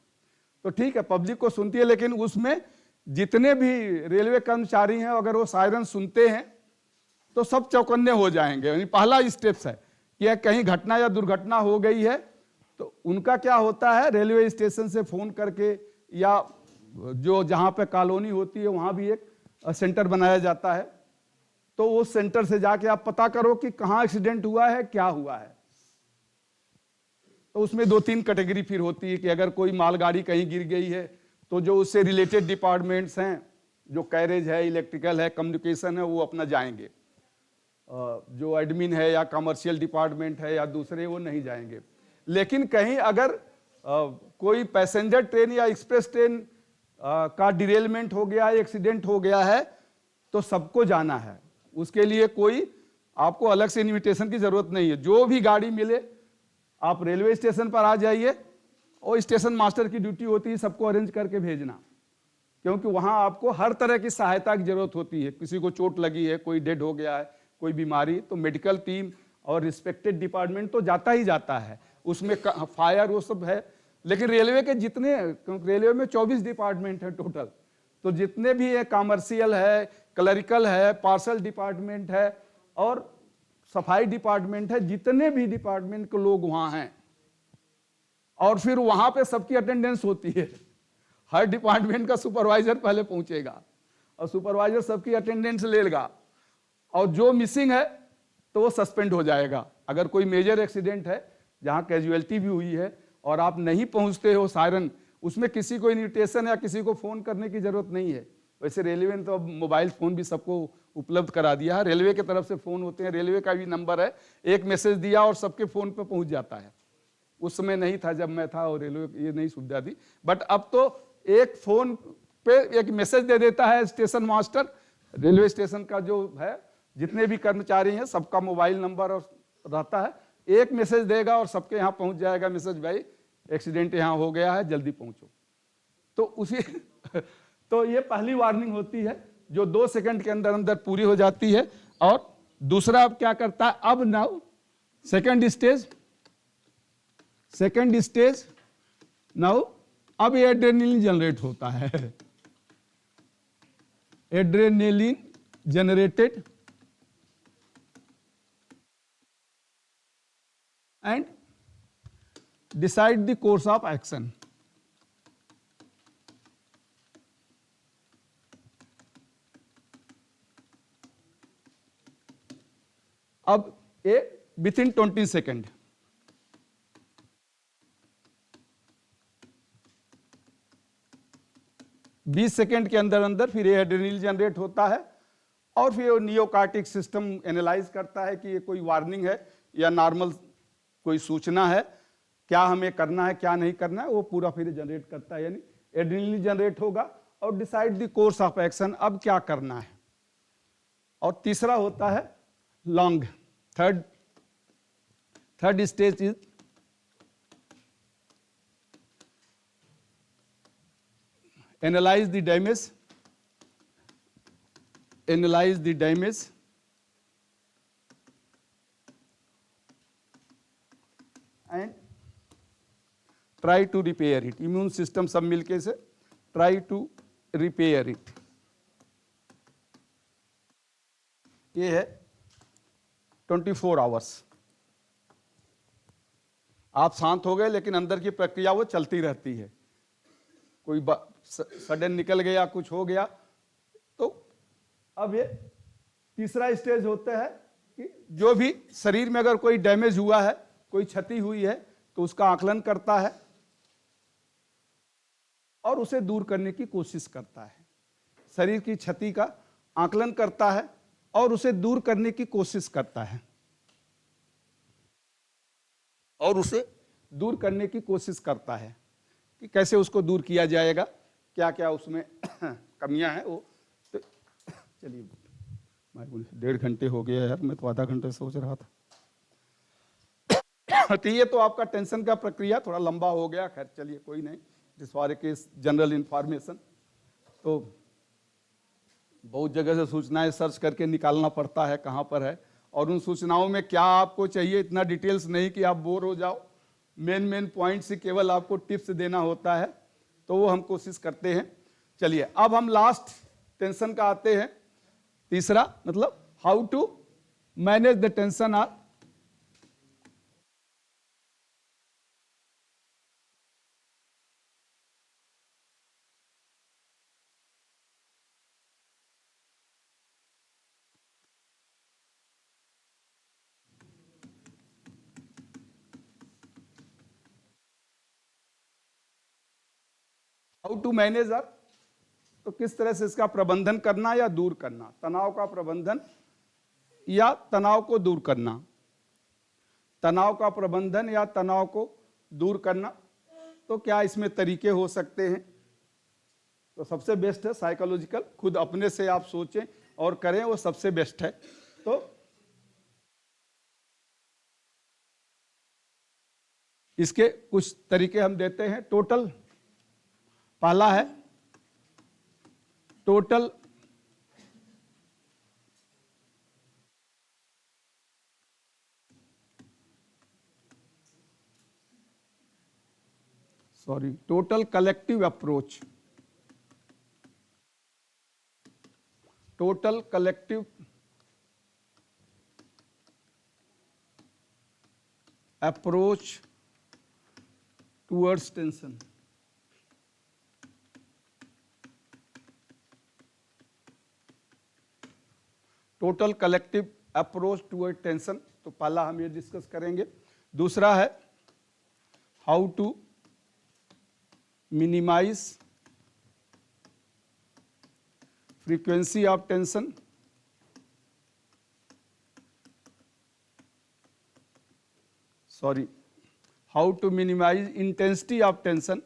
तो ठीक है, पब्लिक को सुनती है, लेकिन उसमें जितने भी रेलवे कर्मचारी हैं अगर वो सायरन सुनते हैं तो सब चौकन्ने हो जाएंगे। यानी पहला स्टेप्स है कि कहीं घटना या दुर्घटना हो गई है तो उनका क्या होता है, रेलवे स्टेशन से फोन करके या जो जहां पे कॉलोनी होती है वहां भी एक सेंटर बनाया जाता है, तो उस सेंटर से जाके आप पता करो कि कहां एक्सीडेंट हुआ है, क्या हुआ है। तो उसमें 2-3 कैटेगरी फिर होती है कि अगर कोई मालगाड़ी कहीं गिर गई है तो जो उससे रिलेटेड डिपार्टमेंट्स हैं, जो कैरेज है, इलेक्ट्रिकल है, कम्युनिकेशन है, वो अपना जाएंगे। जो एडमिन है या कमर्शियल डिपार्टमेंट है या दूसरे, वो नहीं जाएंगे। लेकिन कहीं अगर कोई पैसेंजर ट्रेन या एक्सप्रेस ट्रेन का डिरेलमेंट हो गया, एक्सीडेंट हो गया है, तो सबको जाना है। उसके लिए कोई आपको अलग से इन्विटेशन की जरूरत नहीं है। जो भी गाड़ी मिले आप रेलवे स्टेशन पर आ जाइए, और स्टेशन मास्टर की ड्यूटी होती है सबको अरेंज करके भेजना, क्योंकि वहां आपको हर तरह की सहायता की जरूरत होती है। किसी को चोट लगी है, कोई डेड हो गया है, कोई बीमारी, तो मेडिकल टीम और रिस्पेक्टेड डिपार्टमेंट तो जाता ही जाता है, उसमें फायर वो सब है। लेकिन रेलवे के जितने, रेलवे में 24 डिपार्टमेंट है टोटल, तो जितने भी है, कॉमर्शियल है, क्लरिकल है, पार्सल डिपार्टमेंट है, और सफाई डिपार्टमेंट है, जितने भी डिपार्टमेंट के लोग वहां हैं, और फिर वहां पे सबकी अटेंडेंस होती है। हर डिपार्टमेंट का सुपरवाइजर पहले पहुंचेगा और सुपरवाइजर सबकी अटेंडेंस लेगा, और जो मिसिंग है तो वो सस्पेंड हो जाएगा। अगर कोई मेजर एक्सीडेंट है जहां कैजुअलिटी भी हुई है और आप नहीं पहुंचते हो सायरन, उसमें किसी को इन्विटेशन या किसी को फोन करने की जरूरत नहीं है। वैसे रेलवे ने तो अब मोबाइल फोन भी सबको उपलब्ध करा दिया है, रेलवे की तरफ से फोन होते हैं, रेलवे का भी नंबर है, एक मैसेज दिया और सबके फोन पे पहुंच जाता है। उस समय नहीं था जब मैं था और रेलवे ये नहीं सुविधा दी, बट अब तो एक फोन पे एक मैसेज दे देता है स्टेशन मास्टर, रेलवे स्टेशन का जो है जितने भी कर्मचारी हैं सबका मोबाइल नंबर और रहता है, एक मैसेज देगा और सबके यहाँ पहुंच जाएगा मैसेज, भाई एक्सीडेंट यहाँ हो गया है, जल्दी पहुंचो। तो उसी तो ये पहली वार्निंग होती है जो 2 सेकंड के अंदर अंदर पूरी हो जाती है। और दूसरा अब क्या करता है, अब नाउ सेकंड स्टेज नाउ अब एड्रेनलिन जनरेट होता है, adrenaline generated and decide the course of action. अब ए विथिन 20 सेकेंड, बीस सेकेंड के अंदर अंदर फिर एड्रेनलिन जनरेट होता है और फिर नियोकार्टिक सिस्टम एनालाइज करता है कि ये कोई वार्निंग है या नॉर्मल कोई सूचना है, क्या हमें करना है क्या नहीं करना है, वो पूरा फिर जनरेट करता है, यानी एड्रेनलिन जनरेट होगा और decide the course of action, अब क्या करना है। और तीसरा होता है long, third stage is analyse the damage and try to repair it. Immune system सब मिलके से ट्राई टू रिपेयर इट। ये है 24 आवर्स। आप शांत हो गए लेकिन अंदर की प्रक्रिया वो चलती रहती है, कोई सडन निकल गया, कुछ हो गया। तो अब ये तीसरा स्टेज होता है कि जो भी शरीर में अगर कोई डैमेज हुआ है, कोई क्षति हुई है, तो उसका आकलन करता है और उसे दूर करने की कोशिश करता है। शरीर की क्षति का आकलन करता है और उसे दूर करने की कोशिश करता है, और उसे दूर करने की कोशिश करता है कि कैसे उसको दूर किया जाएगा, क्या क्या उसमें कमियां हैं वो। तो चलिए, मैं 1.5 घंटे हो गया यार, मैं तो आधा घंटे सोच रहा था। तो ये तो आपका टेंशन का प्रक्रिया थोड़ा लंबा हो गया, खैर चलिए कोई नहीं, दिस फॉर के जनरल इंफॉर्मेशन। तो बहुत जगह से सूचनाएं सर्च करके निकालना पड़ता है कहाँ पर है, और उन सूचनाओं में क्या आपको चाहिए इतना डिटेल्स नहीं कि आप बोर हो जाओ, मेन पॉइंट्स ही केवल आपको टिप्स देना होता है, तो वो हम कोशिश करते हैं। चलिए अब हम लास्ट टेंशन का आते हैं, तीसरा, मतलब how to manage the tension or how to manage or, तो किस तरह से इसका प्रबंधन करना या दूर करना, तनाव का प्रबंधन या तनाव को दूर करना, तनाव का प्रबंधन या तनाव को दूर करना। तो क्या इसमें तरीके हो सकते हैं? तो सबसे बेस्ट है साइकोलॉजिकल, खुद अपने से आप सोचें और करें, वो सबसे बेस्ट है। तो इसके कुछ तरीके हम देते हैं। टोटल, पहला है total collective approach, total collective approach towards tension. Total collective approach toward tension, तो पहला हम ये डिस्कस करेंगे। दूसरा है how to minimise frequency of tension, how to minimize intensity of tension,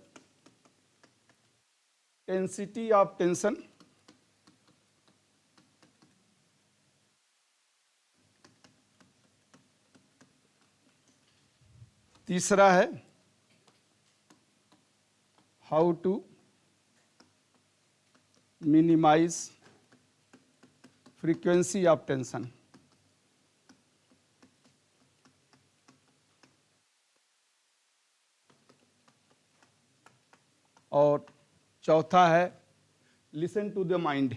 तीसरा है how to minimize frequency of tension, और चौथा है लिसन टू द माइंड।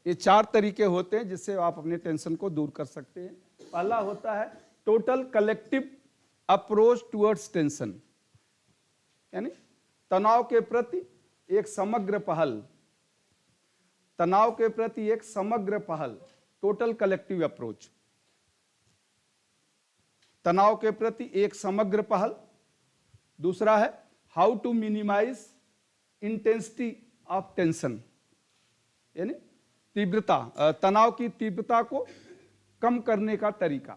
ये चार तरीके होते हैं जिससे आप अपने टेंशन को दूर कर सकते हैं। पहला होता है total collective approach towards tension, यानी तनाव के प्रति एक समग्र पहल, तनाव के प्रति एक समग्र पहल, टोटल कलेक्टिव अप्रोच, तनाव के प्रति एक समग्र पहल। दूसरा है how to minimise intensity of tension, यानी तीव्रता, तनाव की तीव्रता को कम करने का तरीका,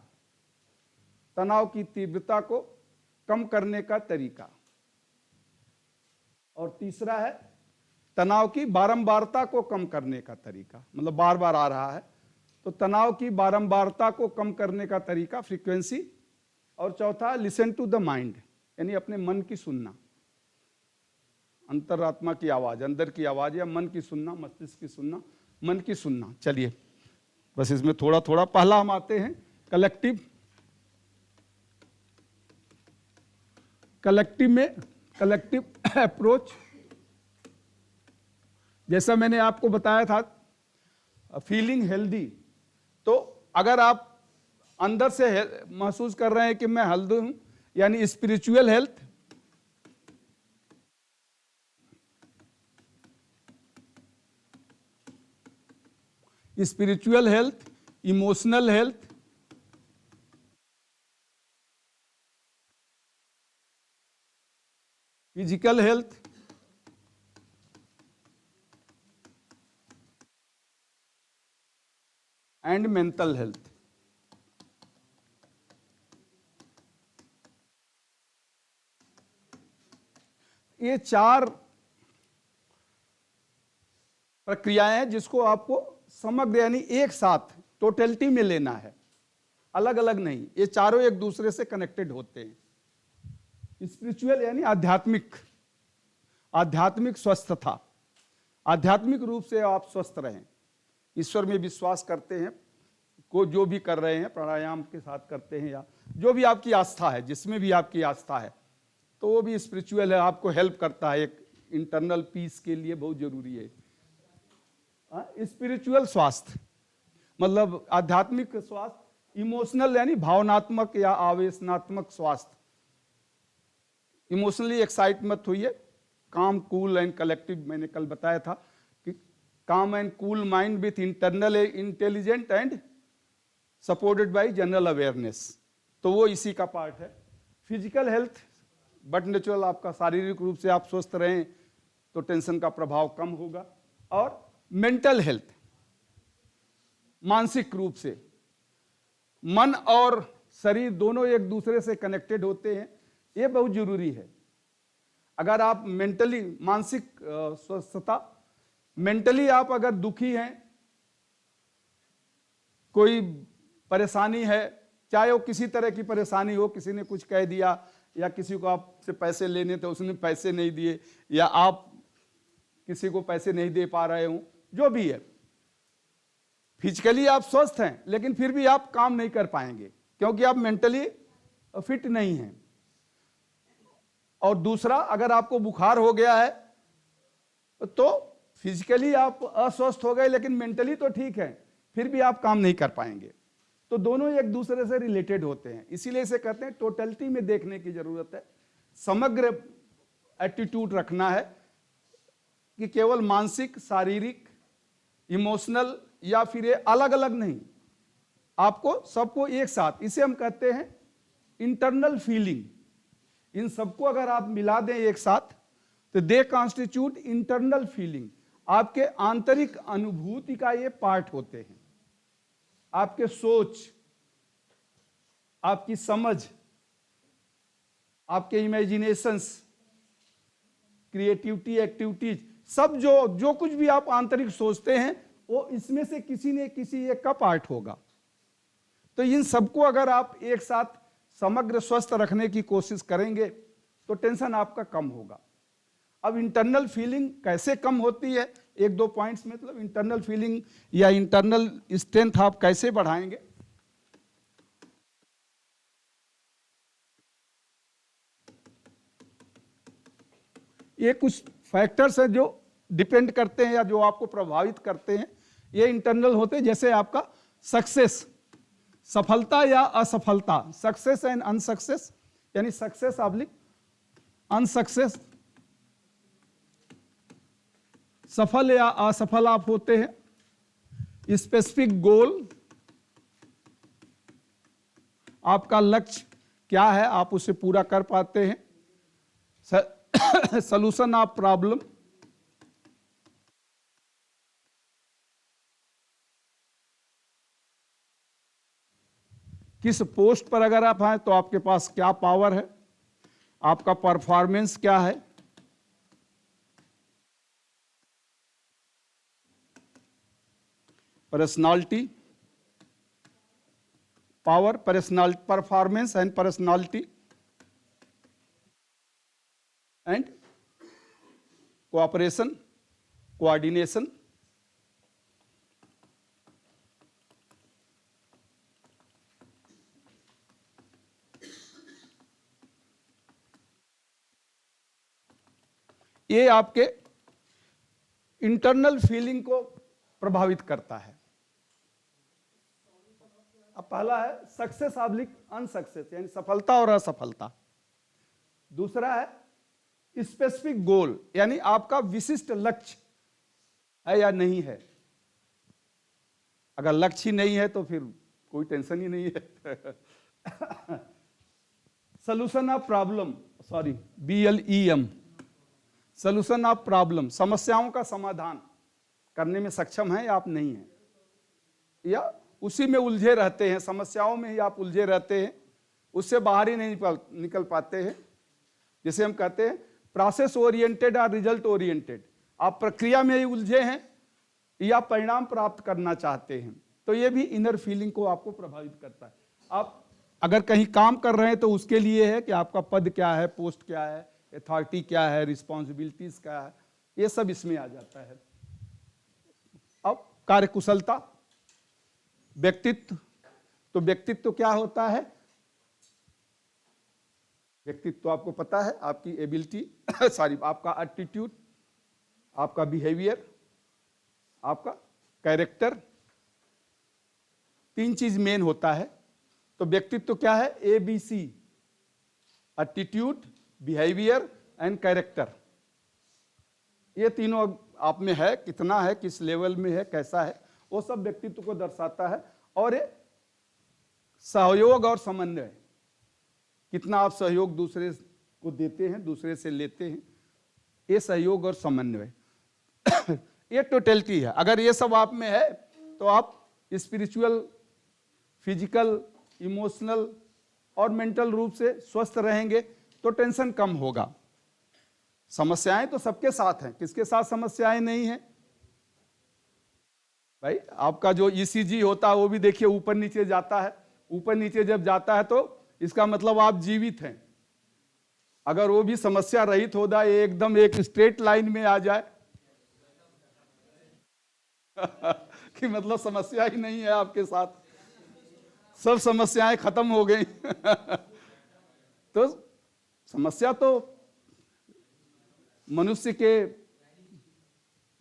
तनाव की तीव्रता को कम करने का तरीका। और तीसरा है तनाव की बारंबारता को कम करने का तरीका, मतलब बार बार आ रहा है तो तनाव की बारंबारता को कम करने का तरीका, फ्रीक्वेंसी। और चौथा लिसन टू द माइंड, यानी अपने मन की सुनना, अंतरात्मा की आवाज, अंदर की आवाज, या मन की सुनना, मस्तिष्क की सुनना, मन की सुनना। चलिए बस इसमें थोड़ा थोड़ा पहला हम आते हैं कलेक्टिव अप्रोच। जैसा मैंने आपको बताया था फीलिंग हेल्दी, तो अगर आप अंदर से महसूस कर रहे हैं कि मैं हेल्दी हूं, यानी spiritual health, emotional health, physical health, and mental health. ये चार प्रक्रियाएं हैं जिसको आपको समग्र यानी एक साथ टोटलिटी में लेना है, अलग अलग नहीं। ये चारों एक दूसरे से कनेक्टेड होते हैं। स्पिरिचुअल यानी आध्यात्मिक स्वस्थता, आध्यात्मिक रूप से आप स्वस्थ रहें, ईश्वर में विश्वास करते हैं, को जो भी कर रहे हैं, प्राणायाम के साथ करते हैं, या जो भी आपकी आस्था है, जिसमें भी आपकी आस्था है, तो वो भी स्पिरिचुअल है, आपको हेल्प करता है, एक इंटरनल पीस के लिए बहुत जरूरी है। स्पिरिचुअल स्वास्थ्य मतलब आध्यात्मिक स्वास्थ्य, इमोशनल यानी भावनात्मक या आवेशनात्मक स्वास्थ्य, इमोशनली एक्साइट मत होइए, काम, कूल एंड कलेक्टिव, मैंने कल बताया था कि काम and cool mind with internal intelligent and supported by general awareness, तो वो इसी का पार्ट है। फिजिकल हेल्थ बट नेचुरल, आपका शारीरिक रूप से आप स्वस्थ रहें तो टेंशन का प्रभाव कम होगा। और मेंटल हेल्थ, मानसिक रूप से, मन और शरीर दोनों एक दूसरे से कनेक्टेड होते हैं, ये बहुत जरूरी है। अगर आप मेंटली, मानसिक स्वस्थता, मेंटली आप अगर दुखी हैं, कोई परेशानी है, चाहे वो किसी तरह की परेशानी हो, किसी ने कुछ कह दिया, या किसी को आपसे पैसे लेने थे उसने पैसे नहीं दिए, या आप किसी को पैसे नहीं दे पा रहे हो, जो भी है, फिजिकली आप स्वस्थ हैं लेकिन फिर भी आप काम नहीं कर पाएंगे क्योंकि आप मेंटली फिट नहीं हैं। और दूसरा, अगर आपको बुखार हो गया है तो फिजिकली आप अस्वस्थ हो गए लेकिन मेंटली तो ठीक है, फिर भी आप काम नहीं कर पाएंगे। तो दोनों एक दूसरे से रिलेटेड होते हैं, इसीलिए इसे कहते हैं टोटलिटी में देखने की जरूरत है। समग्र एटीट्यूड रखना है कि केवल मानसिक, शारीरिक, इमोशनल या फिर ये अलग अलग नहीं, आपको सबको एक साथ, इसे हम कहते हैं इंटरनल फीलिंग। इन सबको अगर आप मिला दें एक साथ तो दे कॉन्स्टिट्यूट इंटरनल फीलिंग। आपके आंतरिक अनुभूति का ये पार्ट होते हैं। आपके सोच, आपकी समझ, आपके इमेजिनेशंस, क्रिएटिविटी, एक्टिविटीज, सब जो कुछ भी आप आंतरिक सोचते हैं वो इसमें से किसी ने किसी एक का पार्ट होगा। तो इन सबको अगर आप एक साथ समग्र स्वस्थ रखने की कोशिश करेंगे तो टेंशन आपका कम होगा। अब इंटरनल फीलिंग कैसे कम होती है, एक दो पॉइंट्स, मतलब इंटरनल फीलिंग या इंटरनल स्ट्रेंथ आप कैसे बढ़ाएंगे। ये कुछ फैक्टर्स हैं जो डिपेंड करते हैं या जो आपको प्रभावित करते हैं, ये इंटरनल होते हैं। जैसे आपका सक्सेस, सफलता या असफलता, सक्सेस एंड अनसक्सेस, यानी सक्सेस ऑब्लिक अनसक्सेस, सफल या असफल आप होते हैं। स्पेसिफिक गोल, आपका लक्ष्य क्या है, आप उसे पूरा कर पाते हैं। सॉल्यूशन ऑफ प्रॉब्लम, किस पोस्ट पर अगर आप हैं तो आपके पास क्या पावर है, आपका परफॉर्मेंस क्या है। Personality, power, personality, performance and personality and cooperation, coordination. ये आपके इंटरनल फीलिंग को प्रभावित करता है। अब पहला है सक्सेस ऑब्लिक अनसक्सेस, यानी सफलता और असफलता। दूसरा है स्पेसिफिक गोल, यानी आपका विशिष्ट लक्ष्य है या नहीं है। अगर लक्ष्य ही नहीं है तो फिर कोई टेंशन ही नहीं है। Solution of problem, sorry BLEM, solution of problem, समस्याओं का समाधान करने में सक्षम है या आप नहीं हैं, या उसी में उलझे रहते हैं, समस्याओं में ही आप उलझे रहते हैं, उससे बाहर ही नहीं निकल पाते हैं। जिसे हम कहते हैं प्रोसेस ओरिएंटेड और रिजल्ट ओरिएंटेड, आप प्रक्रिया में ही उलझे हैं या परिणाम प्राप्त करना चाहते हैं। तो ये भी इनर फीलिंग को आपको प्रभावित करता है। आप अगर कहीं काम कर रहे हैं तो उसके लिए है कि आपका पद क्या है, पोस्ट क्या है, अथॉरिटी क्या है, रिस्पॉन्सिबिलिटीज क्या है, ये सब इसमें आ जाता है। अब कार्यकुशलता, व्यक्तित्व, तो व्यक्तित्व क्या होता है, व्यक्तित्व आपको पता है, आपकी एबिलिटी सॉरी आपका एटीट्यूड, आपका बिहेवियर, आपका कैरेक्टर, तीन चीज मेन होता है। तो व्यक्तित्व क्या है, ABC, attitude, behaviour and character. ये तीनों आप में है, कितना है, किस लेवल में है, कैसा है, वो सब व्यक्तित्व को दर्शाता है। और ये सहयोग और समन्वय, कितना आप सहयोग दूसरे को देते हैं, दूसरे से लेते हैं, ये सहयोग और समन्वय, ये टोटलिटी है। अगर ये सब आप में है तो आप स्पिरिचुअल, फिजिकल, इमोशनल और मेंटल रूप से स्वस्थ रहेंगे, तो टेंशन कम होगा। समस्याएं तो सबके साथ हैं, किसके साथ समस्याएं नहीं हैं भाई। आपका जो ECG होता है वो भी देखिए ऊपर नीचे जाता है, ऊपर नीचे जब जाता है तो इसका मतलब आप जीवित हैं। अगर वो भी समस्या रहित हो जाए, एकदम एक स्ट्रेट लाइन में आ जाए कि मतलब समस्या ही नहीं है आपके साथ, सब समस्याएं खत्म हो गई तो समस्या तो मनुष्य के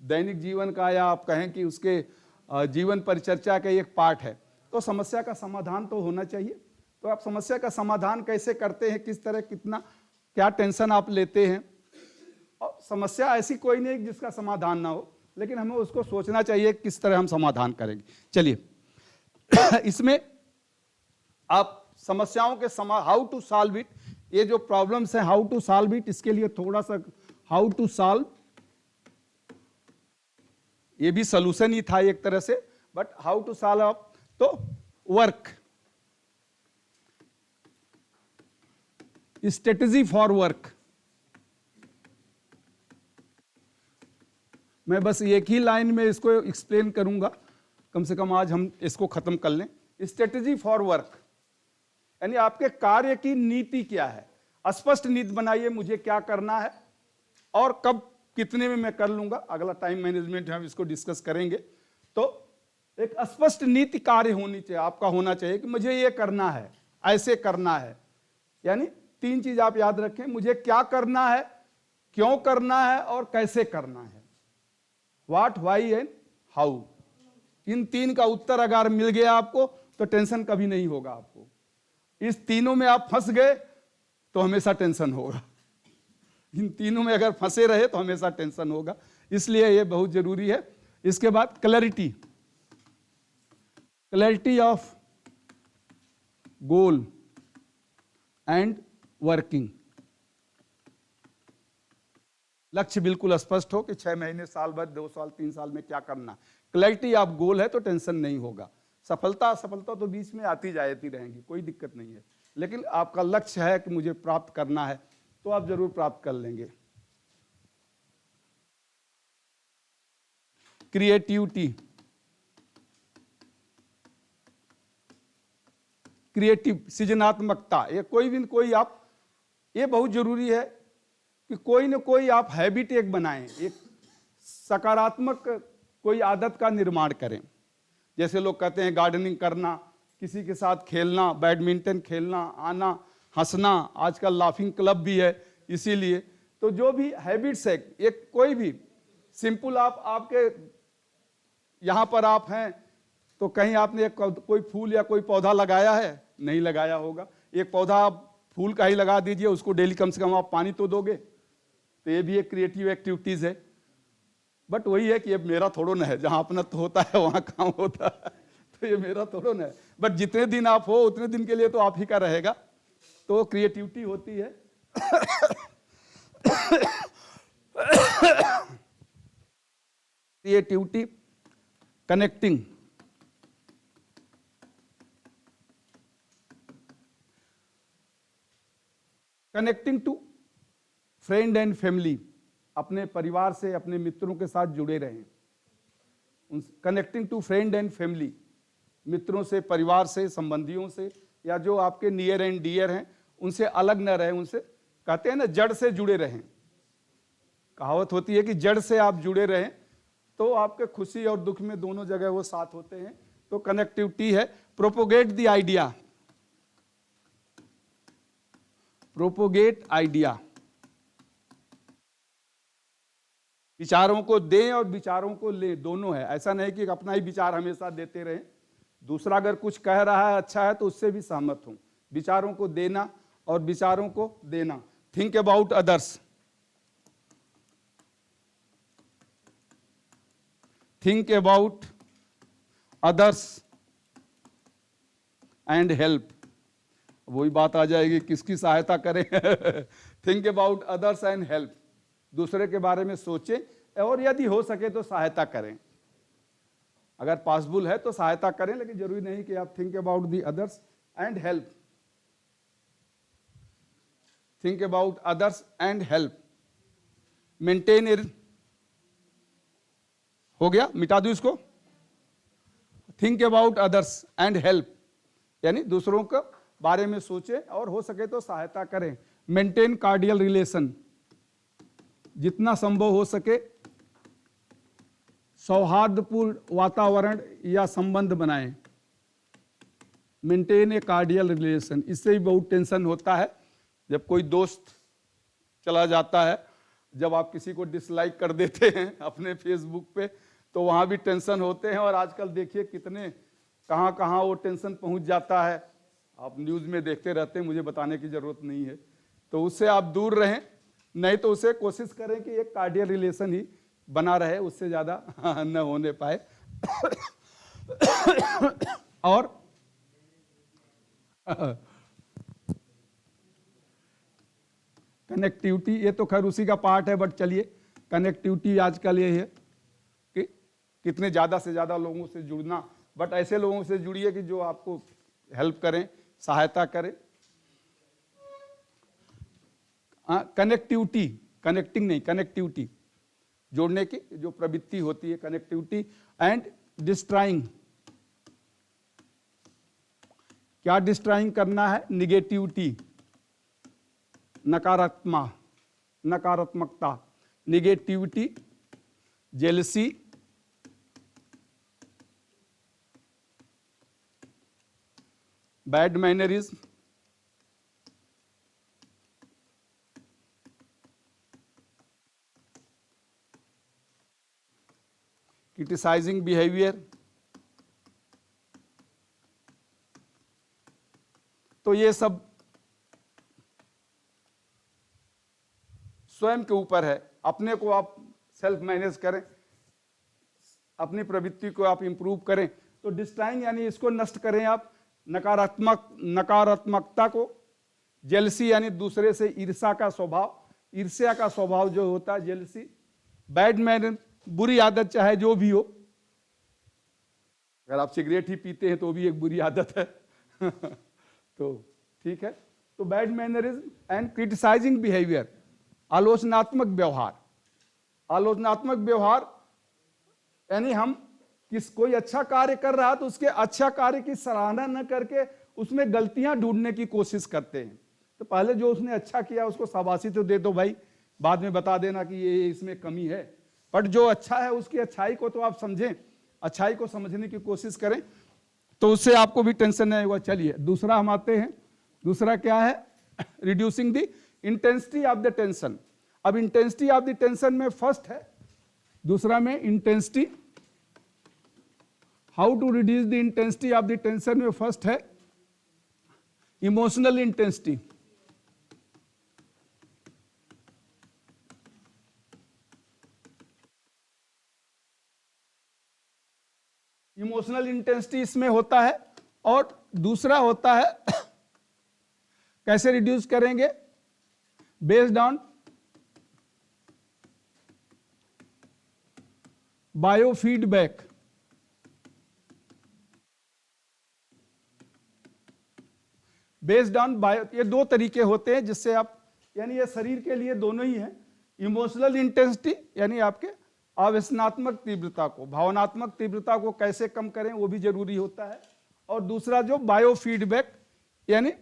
दैनिक जीवन का, या आप कहें कि उसके जीवन परिचर्चा का एक पार्ट है। तो समस्या का समाधान तो होना चाहिए। तो आप समस्या का समाधान कैसे करते हैं, किस तरह, कितना, क्या टेंशन आप लेते हैं। और समस्या ऐसी कोई नहीं जिसका समाधान ना हो, लेकिन हमें उसको सोचना चाहिए किस तरह हम समाधान करेंगे। चलिए इसमें आप समस्याओं के हाउ टू सॉल्व इट, ये जो प्रॉब्लम्स है हाउ टू सॉल्व इट, इसके लिए थोड़ा सा हाउ टू सॉल्व, ये भी सॉल्यूशन ही था एक तरह से, बट हाउ टू सॉल्व। तो वर्क, स्ट्रेटजी फॉर वर्क, मैं बस एक ही लाइन में इसको एक्सप्लेन करूंगा, कम से कम आज हम इसको खत्म कर लें। स्ट्रेटजी फॉर वर्क यानी आपके कार्य की नीति क्या है, स्पष्ट नीति बनाइए, मुझे क्या करना है और कब कितने में मैं कर लूंगा। अगला टाइम मैनेजमेंट हम इसको डिस्कस करेंगे। तो एक स्पष्ट नीति कार्य होनी चाहिए, आपका होना चाहिए कि मुझे ये करना है, ऐसे करना है। यानी 3 चीज आप याद रखें, मुझे क्या करना है, क्यों करना है और कैसे करना है। What, why and how. इन 3 का उत्तर अगर मिल गया आपको तो टेंशन कभी नहीं होगा आपको। इस तीनों में आप फंस गए तो हमेशा टेंशन होगा। इन तीनों में अगर फंसे रहे तो हमेशा टेंशन होगा, इसलिए ये बहुत जरूरी है। इसके बाद clarity, clarity of goal and working. लक्ष्य बिल्कुल स्पष्ट हो कि 6 महीने, साल भर, 2 साल, 3 साल में क्या करना। क्लैरिटी ऑफ गोल है तो टेंशन नहीं होगा। सफलता तो बीच में आती जाती रहेंगी, कोई दिक्कत नहीं है, लेकिन आपका लक्ष्य है कि मुझे प्राप्त करना है तो आप जरूर प्राप्त कर लेंगे। क्रिएटिविटी, क्रिएटिव, सृजनात्मकता, ये कोई भी कोई आप, ये बहुत जरूरी है कि कोई ना कोई आप हैबिट एक बनाएं, एक सकारात्मक कोई आदत का निर्माण करें। जैसे लोग कहते हैं गार्डनिंग करना, किसी के साथ खेलना, बैडमिंटन खेलना, आना, हंसना, आजकल लाफिंग क्लब भी है, इसीलिए तो जो भी हैबिट्स है, एक कोई भी सिंपल, आप आपके यहाँ पर आप हैं तो कहीं आपने कोई फूल या कोई पौधा लगाया है, नहीं लगाया होगा। एक पौधा आप फूल का ही लगा दीजिए, उसको डेली कम से कम आप पानी तो दोगे। तो ये भी एक क्रिएटिव एक्टिविटीज है। बट वही है कि ये मेरा थोड़ा ना है, जहां अपना तो होता है वहां काम होता है, तो ये मेरा थोड़ा ना है। बट जितने दिन आप हो उतने दिन के लिए तो आप ही का रहेगा। तो क्रिएटिविटी होती है। Creativity, connecting, connecting to friend and family, अपने परिवार से, अपने मित्रों के साथ जुड़े रहें। Connecting to friend and family, मित्रों से, परिवार से, संबंधियों से, या जो आपके नियर एंड डियर हैं उनसे अलग न रहें। उनसे कहते हैं ना, जड़ से जुड़े रहें। कहावत होती है कि जड़ से आप जुड़े रहें तो आपके खुशी और दुख में दोनों जगह वो साथ होते हैं। तो कनेक्टिविटी है। Propagate the idea, propagate idea, विचारों को दें और विचारों को लें, दोनों है। ऐसा नहीं कि अपना ही विचार हमेशा देते रहें, दूसरा अगर कुछ कह रहा है अच्छा है तो उससे भी सहमत हूं। विचारों को देना और विचारों को देना। Think about others, think about others and help. वही बात आ जाएगी, किसकी सहायता करें। Think about others and help, दूसरे के बारे में सोचें और यदि हो सके तो सहायता करें। अगर पॉसिबल है तो सहायता करें, लेकिन जरूरी नहीं कि आप think about the others and help. Think about others and help. Maintain, हो गया, मिटा दो इसको। Think about others and help यानी दूसरों के बारे में सोचें और हो सके तो सहायता करें। मेंटेन कार्डियल रिलेशन, जितना संभव हो सके सौहार्दपूर्ण वातावरण या संबंध बनाएं। मेंटेन ए कार्डियल रिलेशन, इससे भी बहुत टेंशन होता है जब कोई दोस्त चला जाता है जब आप किसी को डिसलाइक कर देते हैं अपने फेसबुक पे, तो वहाँ भी टेंशन होते हैं। और आजकल देखिए कितने कहाँ कहाँ वो टेंशन पहुँच जाता है, आप न्यूज़ में देखते रहते हैं, मुझे बताने की ज़रूरत नहीं है। तो उससे आप दूर रहें, नहीं तो उसे कोशिश करें कि एक कार्डियल रिलेशन ही बना रहे, उससे ज़्यादा न होने पाए। और कनेक्टिविटी, ये तो खैर उसी का पार्ट है, बट चलिए कनेक्टिविटी आजकल ये है कि कितने ज़्यादा से ज़्यादा लोगों से जुड़ना, बट ऐसे लोगों से जुड़िए कि जो आपको हेल्प करें, सहायता करें। कनेक्टिविटी, कनेक्टिंग नहीं, कनेक्टिविटी, जोड़ने की जो प्रवृत्ति होती है, कनेक्टिविटी। एंड डिस्ट्रॉइंग, क्या डिस्ट्रॉइंग करना है? निगेटिविटी, नकारात्मकता, negativity, jealousy, bad mannerism, criticising behaviour. तो ये सब स्वयं के ऊपर है, अपने को आप सेल्फ मैनेज करें, अपनी प्रवृत्ति को आप इंप्रूव करें। तो डिस्ट्रॉइंग यानी इसको नष्ट करें आप, नकारात्मकता को। जेलसी यानी दूसरे से ईर्ष्या का स्वभाव जो होता है, जेलसी। बैड मैनर, बुरी आदत चाहे जो भी हो, अगर आप सिगरेट ही पीते हैं तो भी एक बुरी आदत है तो ठीक है। तो bad mannerism and criticising behaviour, आलोचनात्मक व्यवहार यानी हम कोई अच्छा कार्य कर रहा है तो उसके अच्छा कार्य की सराहना न करके उसमें गलतियां ढूंढने की कोशिश करते हैं। तो पहले जो उसने अच्छा किया उसको शाबाशी तो दे दो भाई, बाद में बता देना कि ये इसमें कमी है, बट जो अच्छा है उसकी अच्छाई को तो आप समझें, अच्छाई को समझने की कोशिश करें, तो उससे आपको भी टेंशन नहीं होगा। चलिए दूसरा हम आते हैं। दूसरा क्या है? Reducing the intensity of the tension. अब इंटेंसिटी ऑफ द टेंशन में फर्स्ट है, दूसरा में intensity, how to reduce the intensity of the tension में फर्स्ट है इमोशनल इंटेंसिटी। इमोशनल इंटेंसिटी इसमें होता है। और दूसरा होता है कैसे रिड्यूस करेंगे? Based on biofeedback. Based on bio, ये दो तरीके होते हैं जिससे आप, यानी ये शरीर के लिए दोनों ही है। इमोशनल इंटेंसिटी यानी आपके आवेशनात्मक तीव्रता को, भावनात्मक तीव्रता को कैसे कम करें वो भी जरूरी होता है। और दूसरा जो बायोफीडबैक, यानी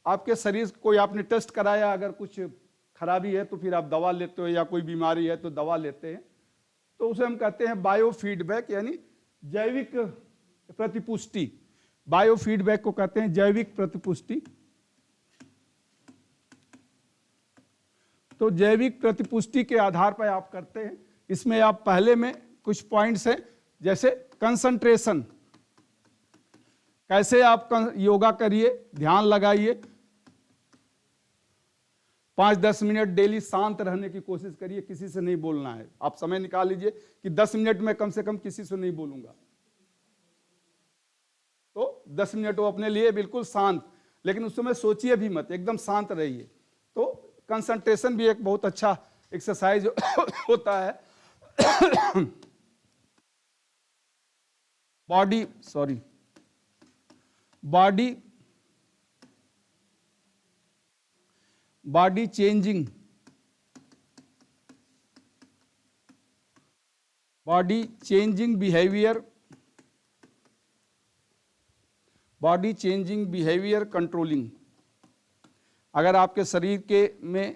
आपके शरीर कोई आपने टेस्ट कराया, अगर कुछ खराबी है तो फिर आप दवा लेते हो, या कोई बीमारी है तो दवा लेते हैं, तो उसे हम कहते हैं बायोफीडबैक, यानी जैविक प्रतिपुष्टि। बायोफीडबैक को कहते हैं जैविक प्रतिपुष्टि। तो जैविक प्रतिपुष्टि के आधार पर आप करते हैं। इसमें आप पहले में कुछ पॉइंट्स हैं, जैसे कंसंट्रेशन, कैसे आप योगा करिए, ध्यान लगाइए, 5-10 मिनट डेली शांत रहने की कोशिश करिए, किसी से नहीं बोलना है। आप समय निकाल लीजिए कि 10 मिनट में कम से कम किसी से नहीं बोलूंगा, तो 10 मिनट वो अपने लिए बिल्कुल शांत, लेकिन उस समय सोचिए भी मत, एकदम शांत रहिए। तो कंसंट्रेशन भी एक बहुत अच्छा एक्सरसाइज होता है। Body changing behaviour controlling. अगर आपके शरीर के में,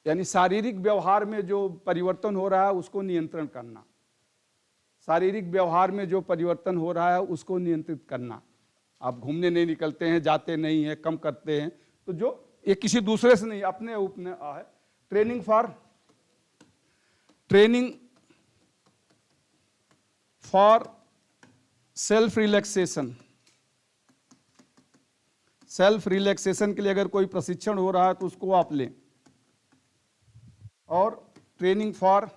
यानी शारीरिक व्यवहार में जो परिवर्तन हो रहा है उसको नियंत्रण करना, शारीरिक व्यवहार में जो परिवर्तन हो रहा है उसको नियंत्रित करना। आप घूमने नहीं निकलते हैं, जाते नहीं हैं, कम करते हैं, तो जो ये किसी दूसरे से नहीं, अपने उपने आ है। Training for self relaxation. Self relaxation के लिए अगर कोई प्रशिक्षण हो रहा है तो उसको आप लें। और ट्रेनिंग फॉर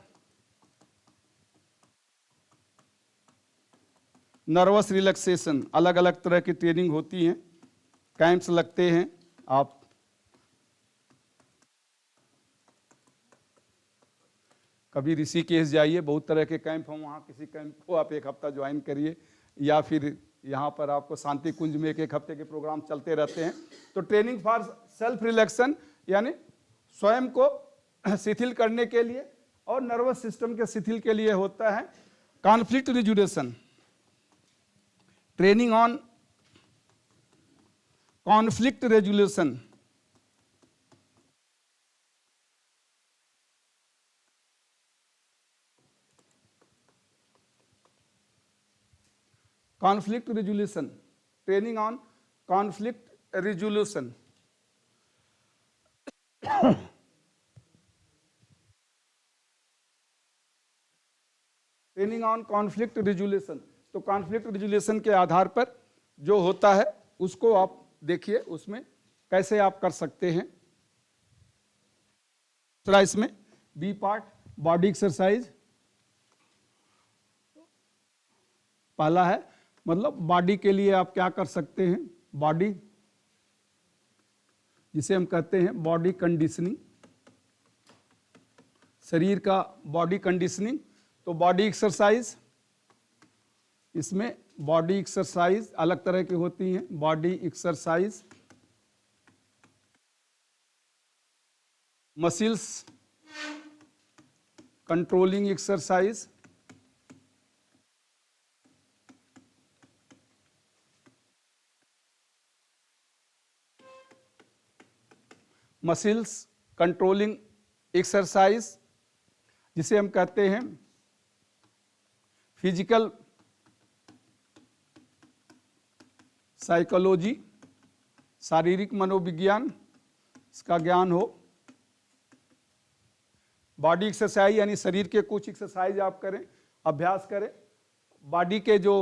नर्वस रिलैक्सेशन, अलग अलग तरह की ट्रेनिंग होती हैं, कैंप्स लगते हैं। आप कभी ऋषिकेश जाइए, बहुत तरह के कैंप हैं वहाँ, किसी कैंप को आप एक हफ्ता ज्वाइन करिए, या फिर यहाँ पर आपको शांति कुंज में एक हफ्ते के प्रोग्राम चलते रहते हैं। तो ट्रेनिंग फॉर सेल्फ रिलैक्सेशन यानी स्वयं को शिथिल करने के लिए और नर्वस सिस्टम के शिथिल के लिए होता है। Conflict resolution, training on conflict resolution. Conflict resolution, training on conflict resolution. Training on conflict resolution, तो कॉन्फ्लिक्ट रिजोल्यूशन के आधार पर जो होता है उसको आप देखिए, उसमें कैसे आप कर सकते हैं। दूसरा इसमें बी पार्ट बॉडी एक्सरसाइज। पहला है मतलब बॉडी के लिए आप क्या कर सकते हैं, बॉडी जिसे हम कहते हैं बॉडी कंडीशनिंग, शरीर का बॉडी कंडीशनिंग। तो बॉडी एक्सरसाइज, इसमें बॉडी एक्सरसाइज अलग तरह की होती हैं। Body exercise, muscles controlling exercise, muscles controlling exercise जिसे हम कहते हैं फिजिकल साइकोलॉजी, शारीरिक मनोविज्ञान, इसका ज्ञान हो। बॉडी एक्सरसाइज यानी शरीर के कुछ एक्सरसाइज आप करें, अभ्यास करें। बॉडी के जो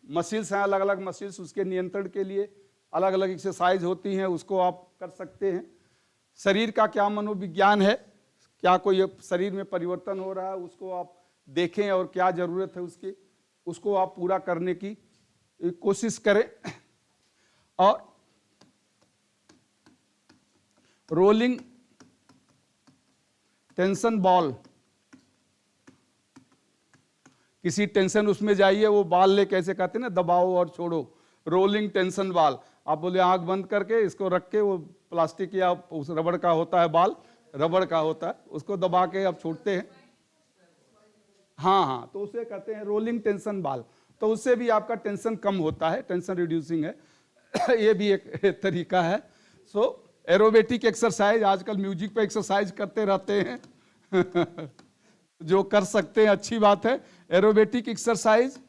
मसल्स हैं, अलग अलग मसल्स, उसके नियंत्रण के लिए अलग अलग एक्सरसाइज होती हैं, उसको आप कर सकते हैं। शरीर का क्या मनोविज्ञान है, क्या कोई शरीर में परिवर्तन हो रहा है, उसको आप देखें और क्या ज़रूरत है उसकी, उसको आप पूरा करने की कोशिश करें। और रोलिंग टेंशन बॉल, किसी टेंशन उसमें जाइए, वो बॉल ले कैसे कहते हैं ना, दबाओ और छोड़ो, रोलिंग टेंशन बॉल। आप बोले आंख बंद करके इसको रख के, वो प्लास्टिक या उस रबड़ का होता है, बॉल रबड़ का होता है, उसको दबा के आप छोड़ते हैं। हाँ, तो उसे कहते हैं रोलिंग टेंशन बॉल। तो उससे भी आपका टेंशन कम होता है, टेंशन रिड्यूसिंग है। ये भी एक तरीका है। सो एरोबेटिक एक्सरसाइज, आजकल म्यूजिक पे एक्सरसाइज करते रहते हैं जो कर सकते हैं अच्छी बात है। Aerobatic exercise,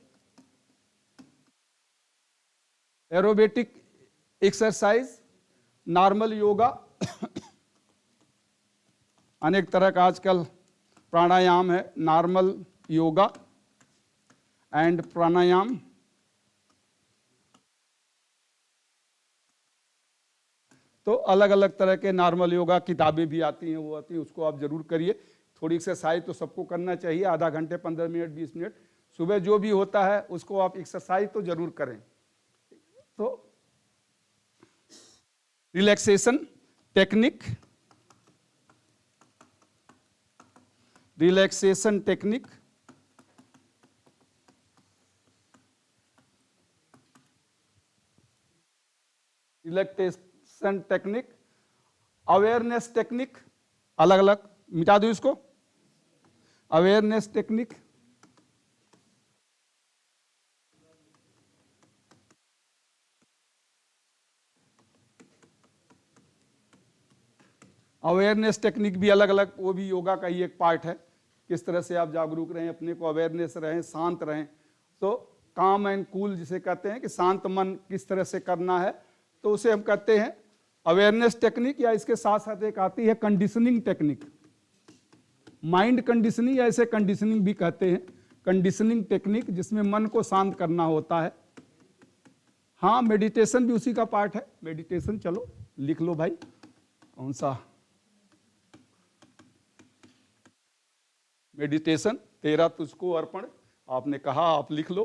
aerobatic exercise, normal yoga, अनेक तरह का आजकल प्राणायाम है, नॉर्मल योगा एंड प्राणायाम। तो अलग अलग तरह के नॉर्मल योगा किताबें भी आती हैं, वो आती हैं, उसको आप जरूर करिए। थोड़ी एक्सरसाइज तो सबको करना चाहिए, आधा घंटे 15 मिनट 20 मिनट सुबह जो भी होता है उसको आप एक्सरसाइज तो जरूर करें। तो relaxation technique, relaxation technique, relaxation technique, awareness technique, अलग अलग मिटा दो इसको, अवेयरनेस टेक्निक, अवेयरनेस टेक्निक भी अलग अलग, वो भी योगा का ही एक पार्ट है। किस तरह से आप जागरूक रहें, अपने को अवेयरनेस रहें, शांत रहें। तो काम एंड कूल जिसे कहते हैं कि शांत मन किस तरह से करना है, तो उसे हम कहते हैं अवेयरनेस टेक्निक, या इसके साथ साथ एक आती है कंडीशनिंग टेक्निक, माइंड कंडीशनिंग या इसे कंडीशनिंग भी कहते हैं। कंडीशनिंग टेक्निक जिसमें मन को शांत करना होता है। हाँ, मेडिटेशन भी उसी का पार्ट है। मेडिटेशन चलो लिख लो भाई, कौन सा मेडिटेशन, तेरा तुझको अर्पण, आपने कहा आप लिख लो।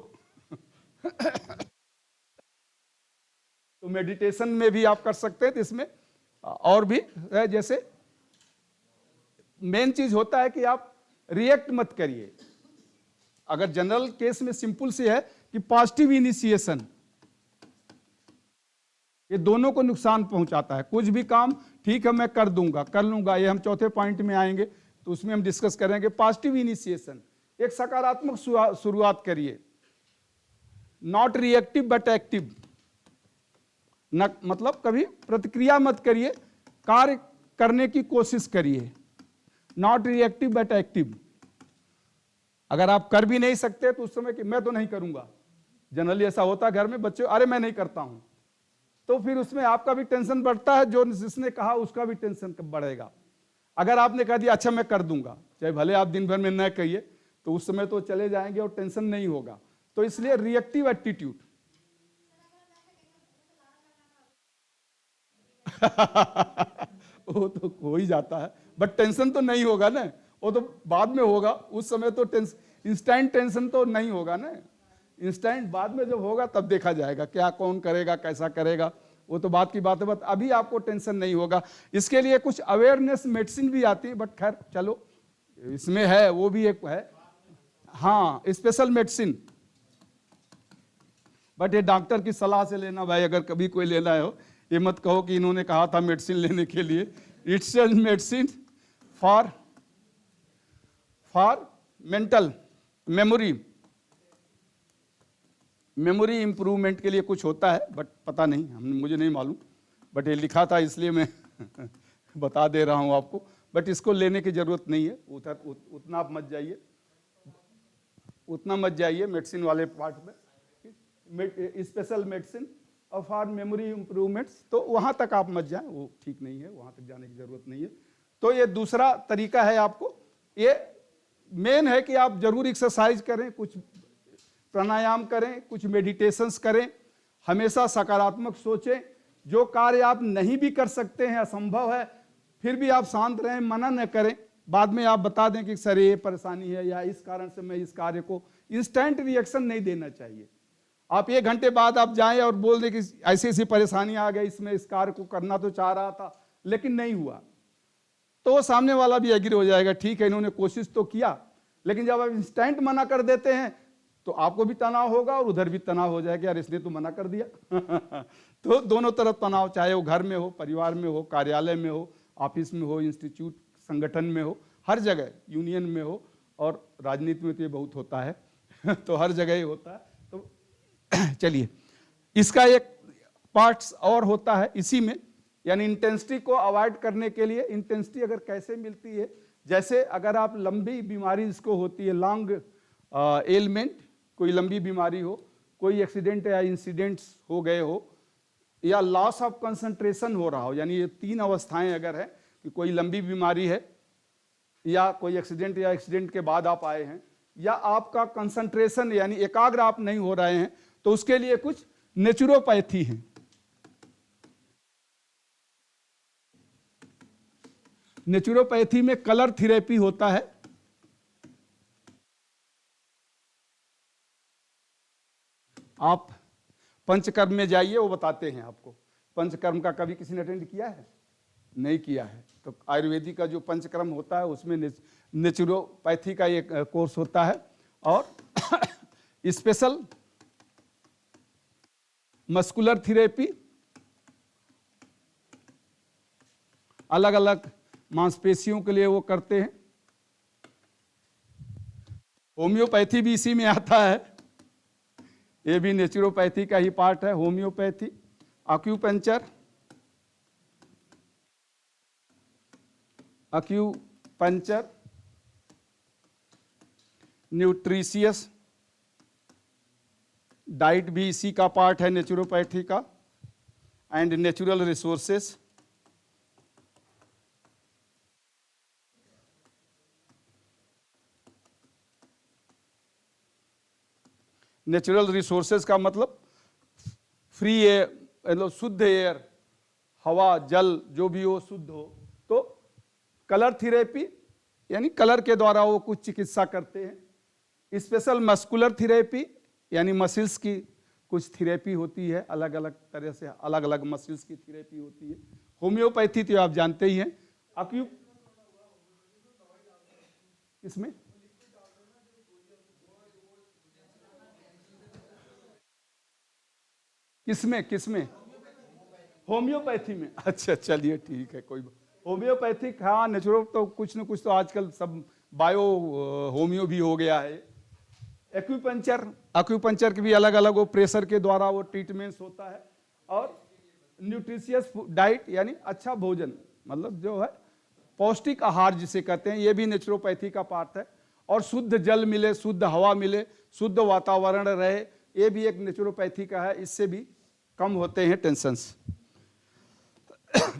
तो मेडिटेशन में भी आप कर सकते हैं। तो इसमें और भी है, जैसे मेन चीज होता है कि आप रिएक्ट मत करिए। अगर जनरल केस में सिंपल सी है कि पॉजिटिव इनिशिएशन, ये दोनों को नुकसान पहुंचाता है। कुछ भी काम ठीक है मैं कर दूंगा, कर लूंगा, ये हम चौथे पॉइंट में आएंगे तो उसमें हम डिस्कस करेंगे। पॉजिटिव इनिशिएशन, एक सकारात्मक शुरुआत करिए, नॉट रिएक्टिव बट एक्टिव। न मतलब कभी प्रतिक्रिया मत करिए, कार्य करने की कोशिश करिए, नॉट रिएक्टिव बट एक्टिव। अगर आप कर भी नहीं सकते तो उस समय कि मैं तो नहीं करूंगा, जनरली ऐसा होता है घर में बच्चे, अरे मैं नहीं करता हूं, तो फिर उसमें आपका भी टेंशन बढ़ता है, जो जिसने कहा उसका भी टेंशन बढ़ेगा। अगर आपने कह दिया अच्छा मैं कर दूंगा, चाहे भले आप दिन भर में न कहिए, तो उस समय तो चले जाएंगे और टेंशन नहीं होगा। तो इसलिए रिएक्टिव एटीट्यूड। वो तो हो ही जाता है, बट टेंशन तो नहीं होगा ना, वो तो बाद में होगा। उस समय तो इंस्टेंट टेंशन तो नहीं होगा ना, इंस्टेंट बाद में जब होगा तब देखा जाएगा क्या कौन करेगा कैसा करेगा, वो तो बात की बात है। बट अभी आपको टेंशन नहीं होगा। इसके लिए कुछ अवेयरनेस मेडिसिन भी आती है, बट खैर चलो इसमें है, वो भी एक है, हाँ स्पेशल मेडिसिन। बट ये डॉक्टर की सलाह से लेना भाई, अगर कभी कोई लेना हो, ये मत कहो कि इन्होंने कहा था मेडिसिन लेने के लिए। It's a medicine for mental memory improvement के लिए कुछ होता है, बट पता नहीं, मुझे नहीं मालूम, बट ये लिखा था इसलिए मैं बता दे रहा हूं आपको। बट इसको लेने की जरूरत नहीं है, उतना आप मत जाइए, उतना मत जाइए मेडिसिन वाले पार्ट में। स्पेशल मेडिसिन और फॉर मेमोरी इंप्रूवमेंट्स, तो वहां तक आप मत जाएं, वो ठीक नहीं है, वहां तक जाने की जरूरत नहीं है। तो ये दूसरा तरीका है आपको। ये मेन है कि आप जरूर एक्सरसाइज करें, कुछ प्राणायाम करें, कुछ मेडिटेशंस करें, हमेशा सकारात्मक सोचें। जो कार्य आप नहीं भी कर सकते हैं, असंभव है, फिर भी आप शांत रहें, मना न करें। बाद में आप बता दें कि सर ये परेशानी है या इस कारण से मैं इस कार्य को, इंस्टेंट रिएक्शन नहीं देना चाहिए। आप 1 घंटे बाद आप जाएं और बोल दें कि ऐसी ऐसी परेशानी आ गई, इसमें इस कार्य को करना तो चाह रहा था लेकिन नहीं हुआ, तो सामने वाला भी एग्री हो जाएगा, ठीक है इन्होंने कोशिश तो किया। लेकिन जब आप इंस्टेंट मना कर देते हैं तो आपको भी तनाव होगा और उधर भी तनाव हो जाएगा, यार इसने तो मना कर दिया। तो दोनों तरफ तनाव, चाहे वो घर में हो, परिवार में हो, कार्यालय में हो, ऑफिस में हो, इंस्टीट्यूट संगठन में हो, हर जगह, यूनियन में हो, और राजनीति में तो ये बहुत होता है। तो हर जगह ही होता है। तो चलिए, इसका एक पार्ट्स और होता है इसी में, यानी इंटेंसिटी को अवॉइड करने के लिए। इंटेंसिटी अगर कैसे मिलती है, जैसे अगर आप लंबी बीमारी जिसको होती है, लॉन्ग एलमेंट, कोई लंबी बीमारी हो, कोई एक्सीडेंट या इंसिडेंट्स हो गए हो, या लॉस ऑफ कंसंट्रेशन हो रहा हो, यानी ये 3 अवस्थाएं अगर है कि कोई लंबी बीमारी है, या कोई एक्सीडेंट या एक्सीडेंट के बाद आप आए हैं, या आपका कंसंट्रेशन यानी एकाग्र आप नहीं हो रहे हैं, तो उसके लिए कुछ नेचुरोपैथी है। नेचुरोपैथी में कलर थेरेपी होता है। आप पंचकर्म में जाइए, वो बताते हैं आपको। पंचकर्म का कभी किसी ने अटेंड किया है? नहीं किया है। तो आयुर्वेदिक का जो पंचकर्म होता है उसमें नेचुरोपैथी का एक कोर्स होता है, और स्पेशल मस्कुलर थेरेपी, अलग अलग मांसपेशियों के लिए वो करते हैं। होम्योपैथी भी इसी में आता है, ये भी नेचुरोपैथी का ही पार्ट है, होम्योपैथी। एक्यूपंक्चर, न्यूट्रिशियस डाइट भी इसी का पार्ट है नेचुरोपैथी का। And natural resources, natural resources का मतलब फ्री एयर, मतलब शुद्ध एयर, हवा, जल जो भी हो शुद्ध हो। तो कलर थेरेपी यानी कलर के द्वारा वो कुछ चिकित्सा करते हैं। स्पेशल मस्कुलर थेरेपी यानी मसल्स की कुछ थेरेपी होती है, अलग अलग तरह से अलग अलग मसल्स की थेरेपी होती है। होम्योपैथी तो आप जानते ही हैं। इसमें किसमें किसमें होम्योपैथी में? अच्छा चलिए ठीक है, कोई होम्योपैथिक, हाँ नेचुरल तो कुछ न कुछ तो आजकल सब बायो होम्यो भी हो गया है। एक्यूपंचर, एक्यूपंचर की भी अलग अलग वो प्रेशर के द्वारा वो ट्रीटमेंट्स होता है। और न्यूट्रिशियस डाइट यानी अच्छा भोजन, मतलब जो है पौष्टिक आहार जिसे कहते हैं, ये भी नेचुरोपैथी का पार्ट है। और शुद्ध जल मिले, शुद्ध हवा मिले, शुद्ध वातावरण रहे, ये भी एक नेचुरोपैथी का है। इससे भी कम होते हैं टेंशन्स।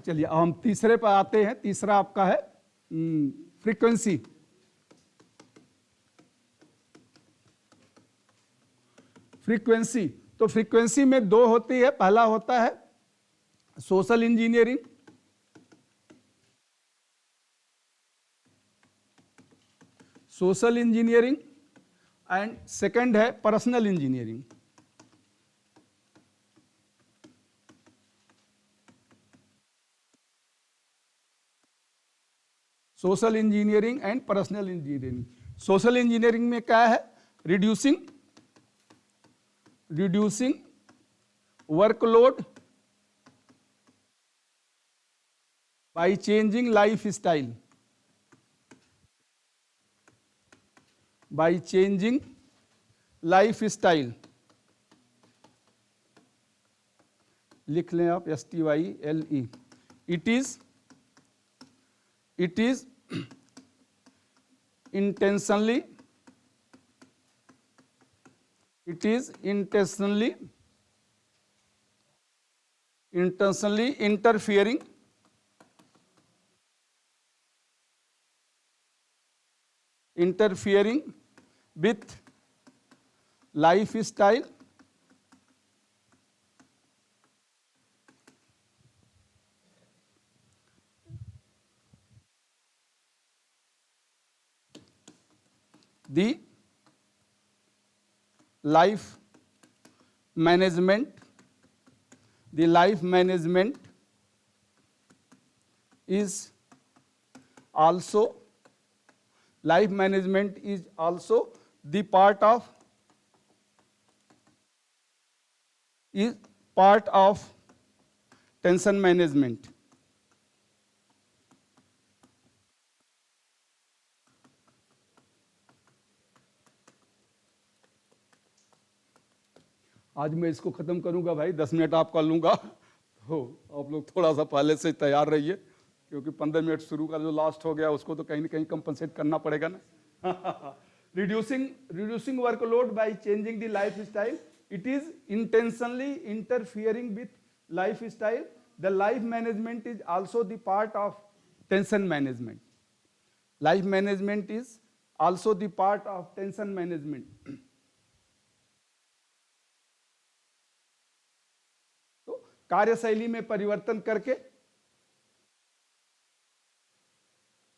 चलिए हम तीसरे पर आते हैं। तीसरा आपका है फ्रीक्वेंसी। फ्रीक्वेंसी, तो फ्रीक्वेंसी में दो होती है। पहला होता है social engineering, social engineering, and second है personal engineering. Social engineering and personal engineering. Social engineering में क्या है? Reducing workload by changing life style, by changing life style. लिख लें आप STYLE। It is intentionally interfering with lifestyle the life management is also the part of tension management। आज मैं इसको खत्म करूंगा भाई, 10 मिनट आपका लूंगा, तो आप लोग थोड़ा सा पहले से तैयार रहिए, क्योंकि 15 मिनट शुरू का जो लास्ट हो गया उसको तो कहीं ना कहीं कंपनसेट करना पड़ेगा ना। Reducing workload by changing the life style, it is intentionally interfering with life style. The life management is also the part of tension management. Life management is also the part of tension management. कार्यशैली में परिवर्तन करके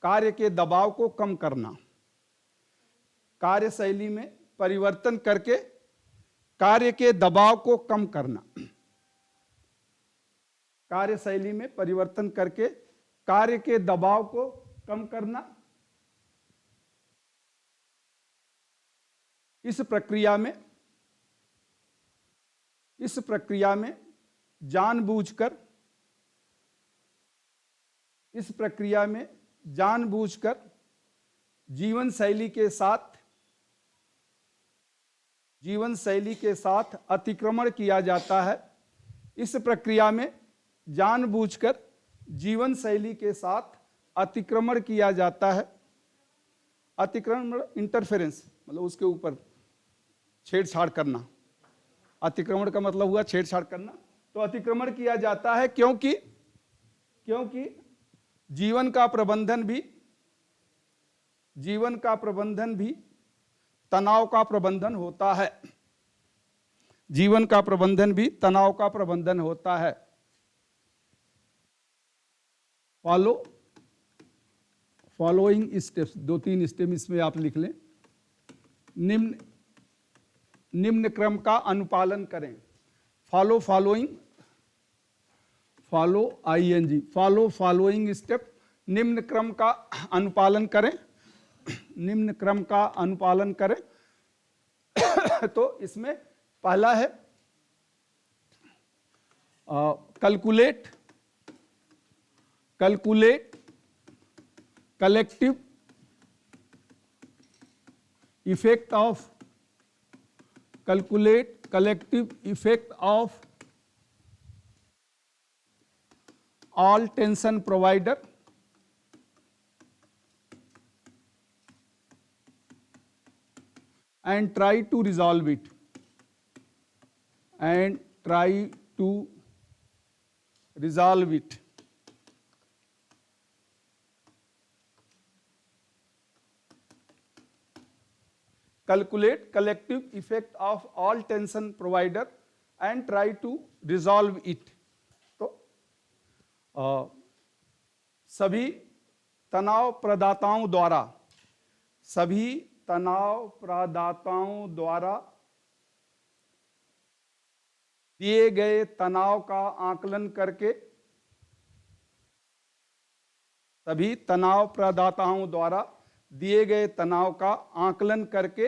कार्य के दबाव को कम करना। कार्यशैली में परिवर्तन करके कार्य के दबाव को कम करना। कार्यशैली में परिवर्तन करके कार्य के दबाव को कम करना। इस प्रक्रिया में जानबूझकर जीवन शैली के साथ अतिक्रमण किया जाता है। इस प्रक्रिया में जानबूझकर जीवन शैली के साथ अतिक्रमण किया जाता है। अतिक्रमण इंटरफेरेंस मतलब उसके ऊपर छेड़छाड़ करना। अतिक्रमण का मतलब हुआ छेड़छाड़ करना। तो अतिक्रमण किया जाता है क्योंकि जीवन का प्रबंधन भी तनाव का प्रबंधन होता है। जीवन का प्रबंधन भी तनाव का प्रबंधन होता है। फॉलोइंग स्टेप्स, 2-3 स्टेप इसमें आप लिख लें। निम्न क्रम का अनुपालन करें। फॉलोइंग स्टेप, निम्न क्रम का अनुपालन करें। निम्न क्रम का अनुपालन करें। तो इसमें पहला है calculate collective effect of all tension provider and try to resolve it. Calculate collective effect of all tension provider and try to resolve it. तो सभी तनाव प्रदाताओं द्वारा दिए गए तनाव का आकलन करके, सभी तनाव प्रदाताओं द्वारा दिए गए तनाव का आकलन करके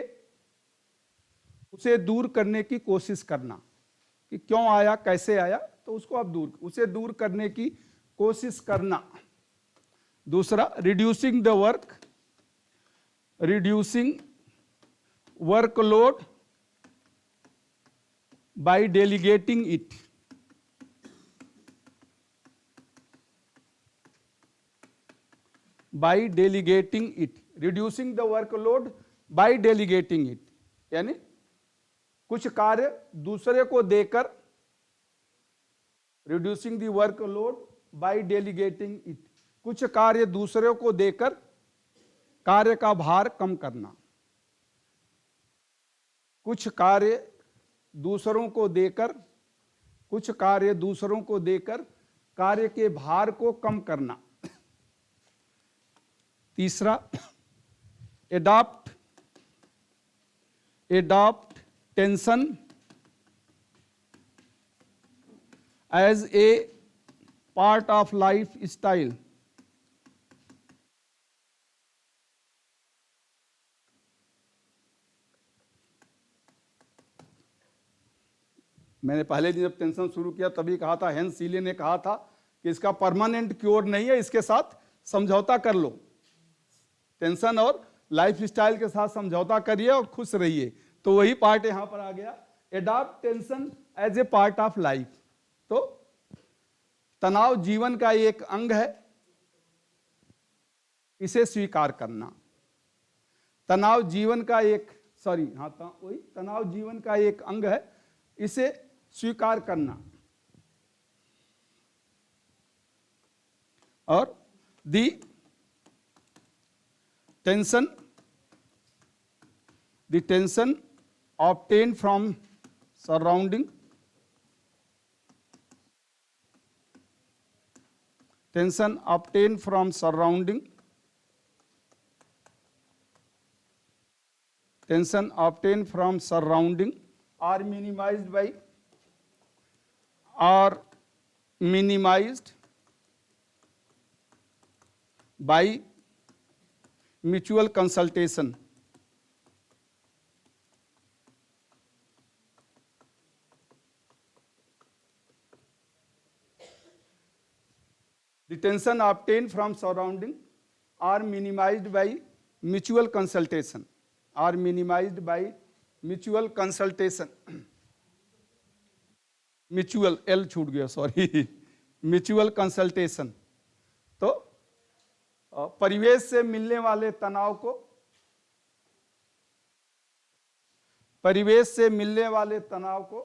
उसे दूर करने की कोशिश करना कि क्यों आया, कैसे आया, तो उसको आप उसे दूर करने की कोशिश करना। दूसरा, reducing workload by delegating it. Reducing the workload by delegating it, यानी कुछ कार्य दूसरे को देकर, reducing the workload by delegating it, कुछ कार्य दूसरे को देकर कार्य का भार कम करना। कुछ कार्य दूसरों को देकर कार्य के भार को कम करना। तीसरा, adopt tension as a part of life style. मैंने पहले दिन जब टेंशन शुरू किया तभी कहा था, हेंस सीले ने कहा था कि इसका परमानेंट क्योर नहीं है, इसके साथ समझौता कर लो। टेंशन और लाइफ स्टाइल के साथ समझौता करिए और खुश रहिए। तो वही पार्ट यहां पर आ गया, adopt tension as a part of life. तो तनाव जीवन का एक अंग है, इसे स्वीकार करना। तनाव जीवन का एक अंग है, इसे स्वीकार करना। और दी tension obtained from surrounding, are minimized by mutual consultation. The tension obtained from surrounding are minimized by mutual consultation. Mutual L छूट गया, सॉरी, म्यूचुअल कंसल्टेशन। तो परिवेश से मिलने वाले तनाव को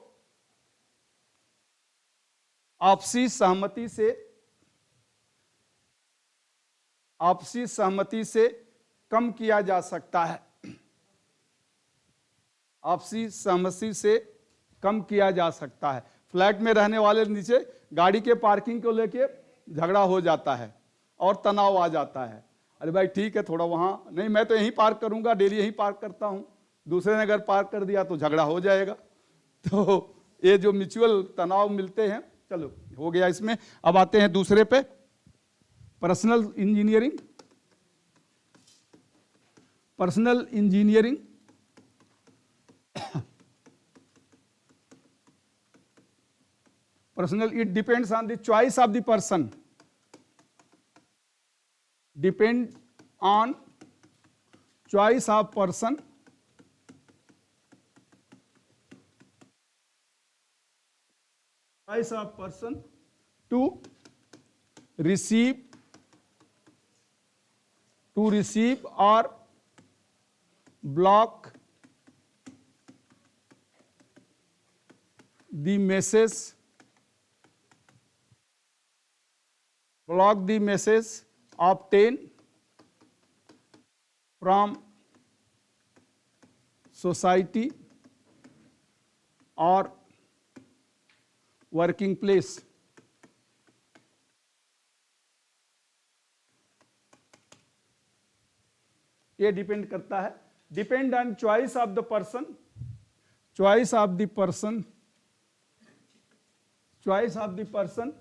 आपसी सहमति से कम किया जा सकता है। आपसी सहमति से कम किया जा सकता है। फ्लैट में रहने वाले नीचे गाड़ी के पार्किंग को लेके झगड़ा हो जाता है और तनाव आ जाता है, अरे भाई ठीक है थोड़ा वहाँ नहीं, मैं तो यहीं पार्क करूँगा, डेली यहीं पार्क करता हूँ, दूसरे ने अगर पार्क कर दिया तो झगड़ा हो जाएगा। तो ये जो म्यूचुअल तनाव मिलते हैं, चलो हो गया इसमें। अब आते हैं दूसरे पे, personal engineering. Personal engineering personal, it depends on the choice of the person, depend on choice of person, choice of person to receive or block the message, obtained from society or working place. ये depend करता है, depend on choice of the person, choice of the person, choice of the person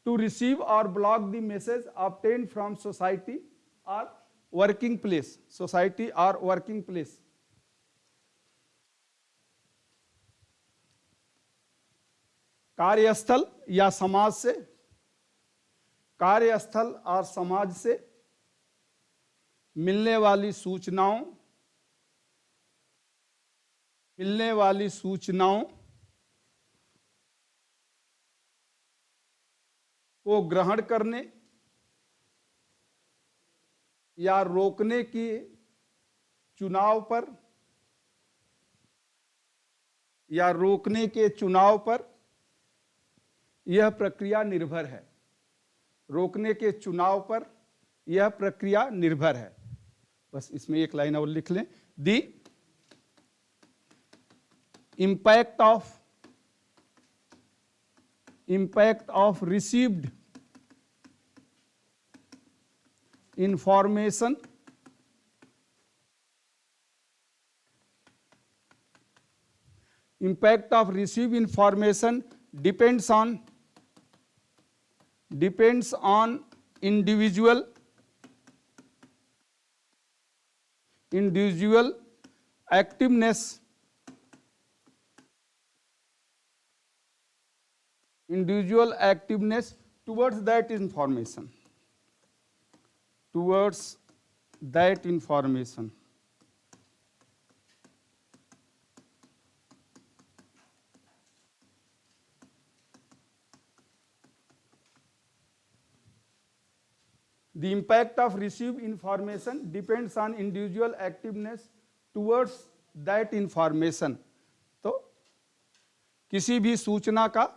to receive or block the message obtained from society or working place, society or working place. कार्यस्थल या समाज से, कार्यस्थल और समाज से मिलने वाली सूचनाओं को ग्रहण करने या रोकने के चुनाव पर यह प्रक्रिया निर्भर है। रोकने के चुनाव पर यह प्रक्रिया निर्भर है। बस इसमें एक लाइन और लिख लें, the impact of received information impact of received information depends on individual activeness towards that information. The impact of received information depends on individual activeness towards that information. तो किसी भी सूचना का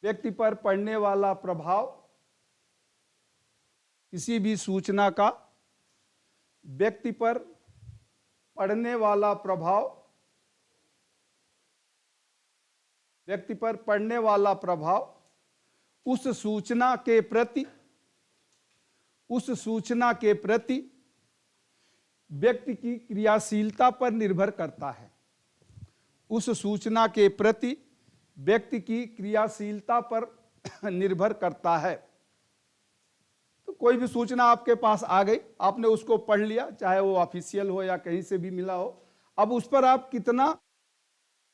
व्यक्ति पर पड़ने वाला प्रभाव, किसी भी सूचना का व्यक्ति पर पड़ने वाला प्रभाव उस सूचना के प्रति व्यक्ति की क्रियाशीलता पर निर्भर करता है। उस सूचना के प्रति व्यक्ति की क्रियाशीलता पर निर्भर करता है। तो कोई भी सूचना आपके पास आ गई, आपने उसको पढ़ लिया, चाहे वो ऑफिशियल हो या कहीं से भी मिला हो, अब उस पर आप कितना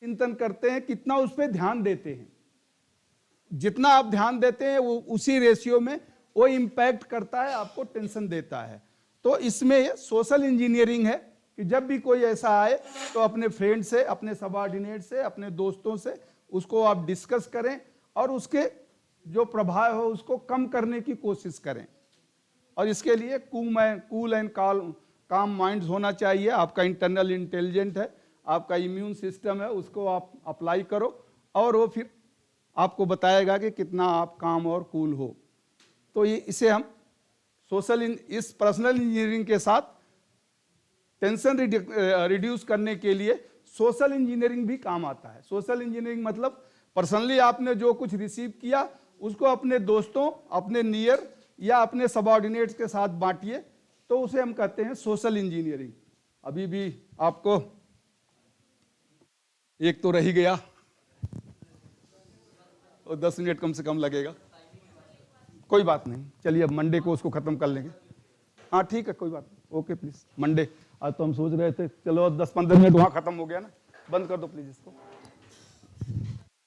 चिंतन करते हैं, कितना उस पर ध्यान देते हैं। जितना आप ध्यान देते हैं वो उसी रेशियो में वो इम्पैक्ट करता है, आपको टेंशन देता है। तो इसमें सोशल इंजीनियरिंग है कि जब भी कोई ऐसा आए तो अपने फ्रेंड से, अपने सबऑर्डिनेट से, अपने दोस्तों से उसको आप डिस्कस करें और उसके जो प्रभाव हो उसको कम करने की कोशिश करें। और इसके लिए कूल एंड काम माइंड होना चाहिए। आपका इंटरनल इंटेलिजेंट है, आपका इम्यून सिस्टम है, उसको आप अप्लाई करो और वो फिर आपको बताएगा कि कितना आप काम और कूल हो। तो ये इसे हम इस पर्सनल इंजीनियरिंग के साथ टेंशन रिड्यूस करने के लिए सोशल इंजीनियरिंग भी काम आता है। सोशल इंजीनियरिंग मतलब पर्सनली आपने जो कुछ रिसीव किया उसको अपने दोस्तों, अपने नियर या अपने सबऑर्डिनेट्स के साथ बांटिए, तो उसे हम कहते हैं सोशल इंजीनियरिंग। अभी भी आपको एक तो रह ही गया और 10 मिनट कम से कम लगेगा। कोई बात नहीं, चलिए अब मंडे को उसको खत्म कर लेंगे। हाँ ठीक है, कोई बात नहीं, ओके प्लीज मंडे। आज तो हम सोच रहे थे चलो 10-15 मिनट वहां खत्म हो गया ना, बंद कर दो प्लीज इसको।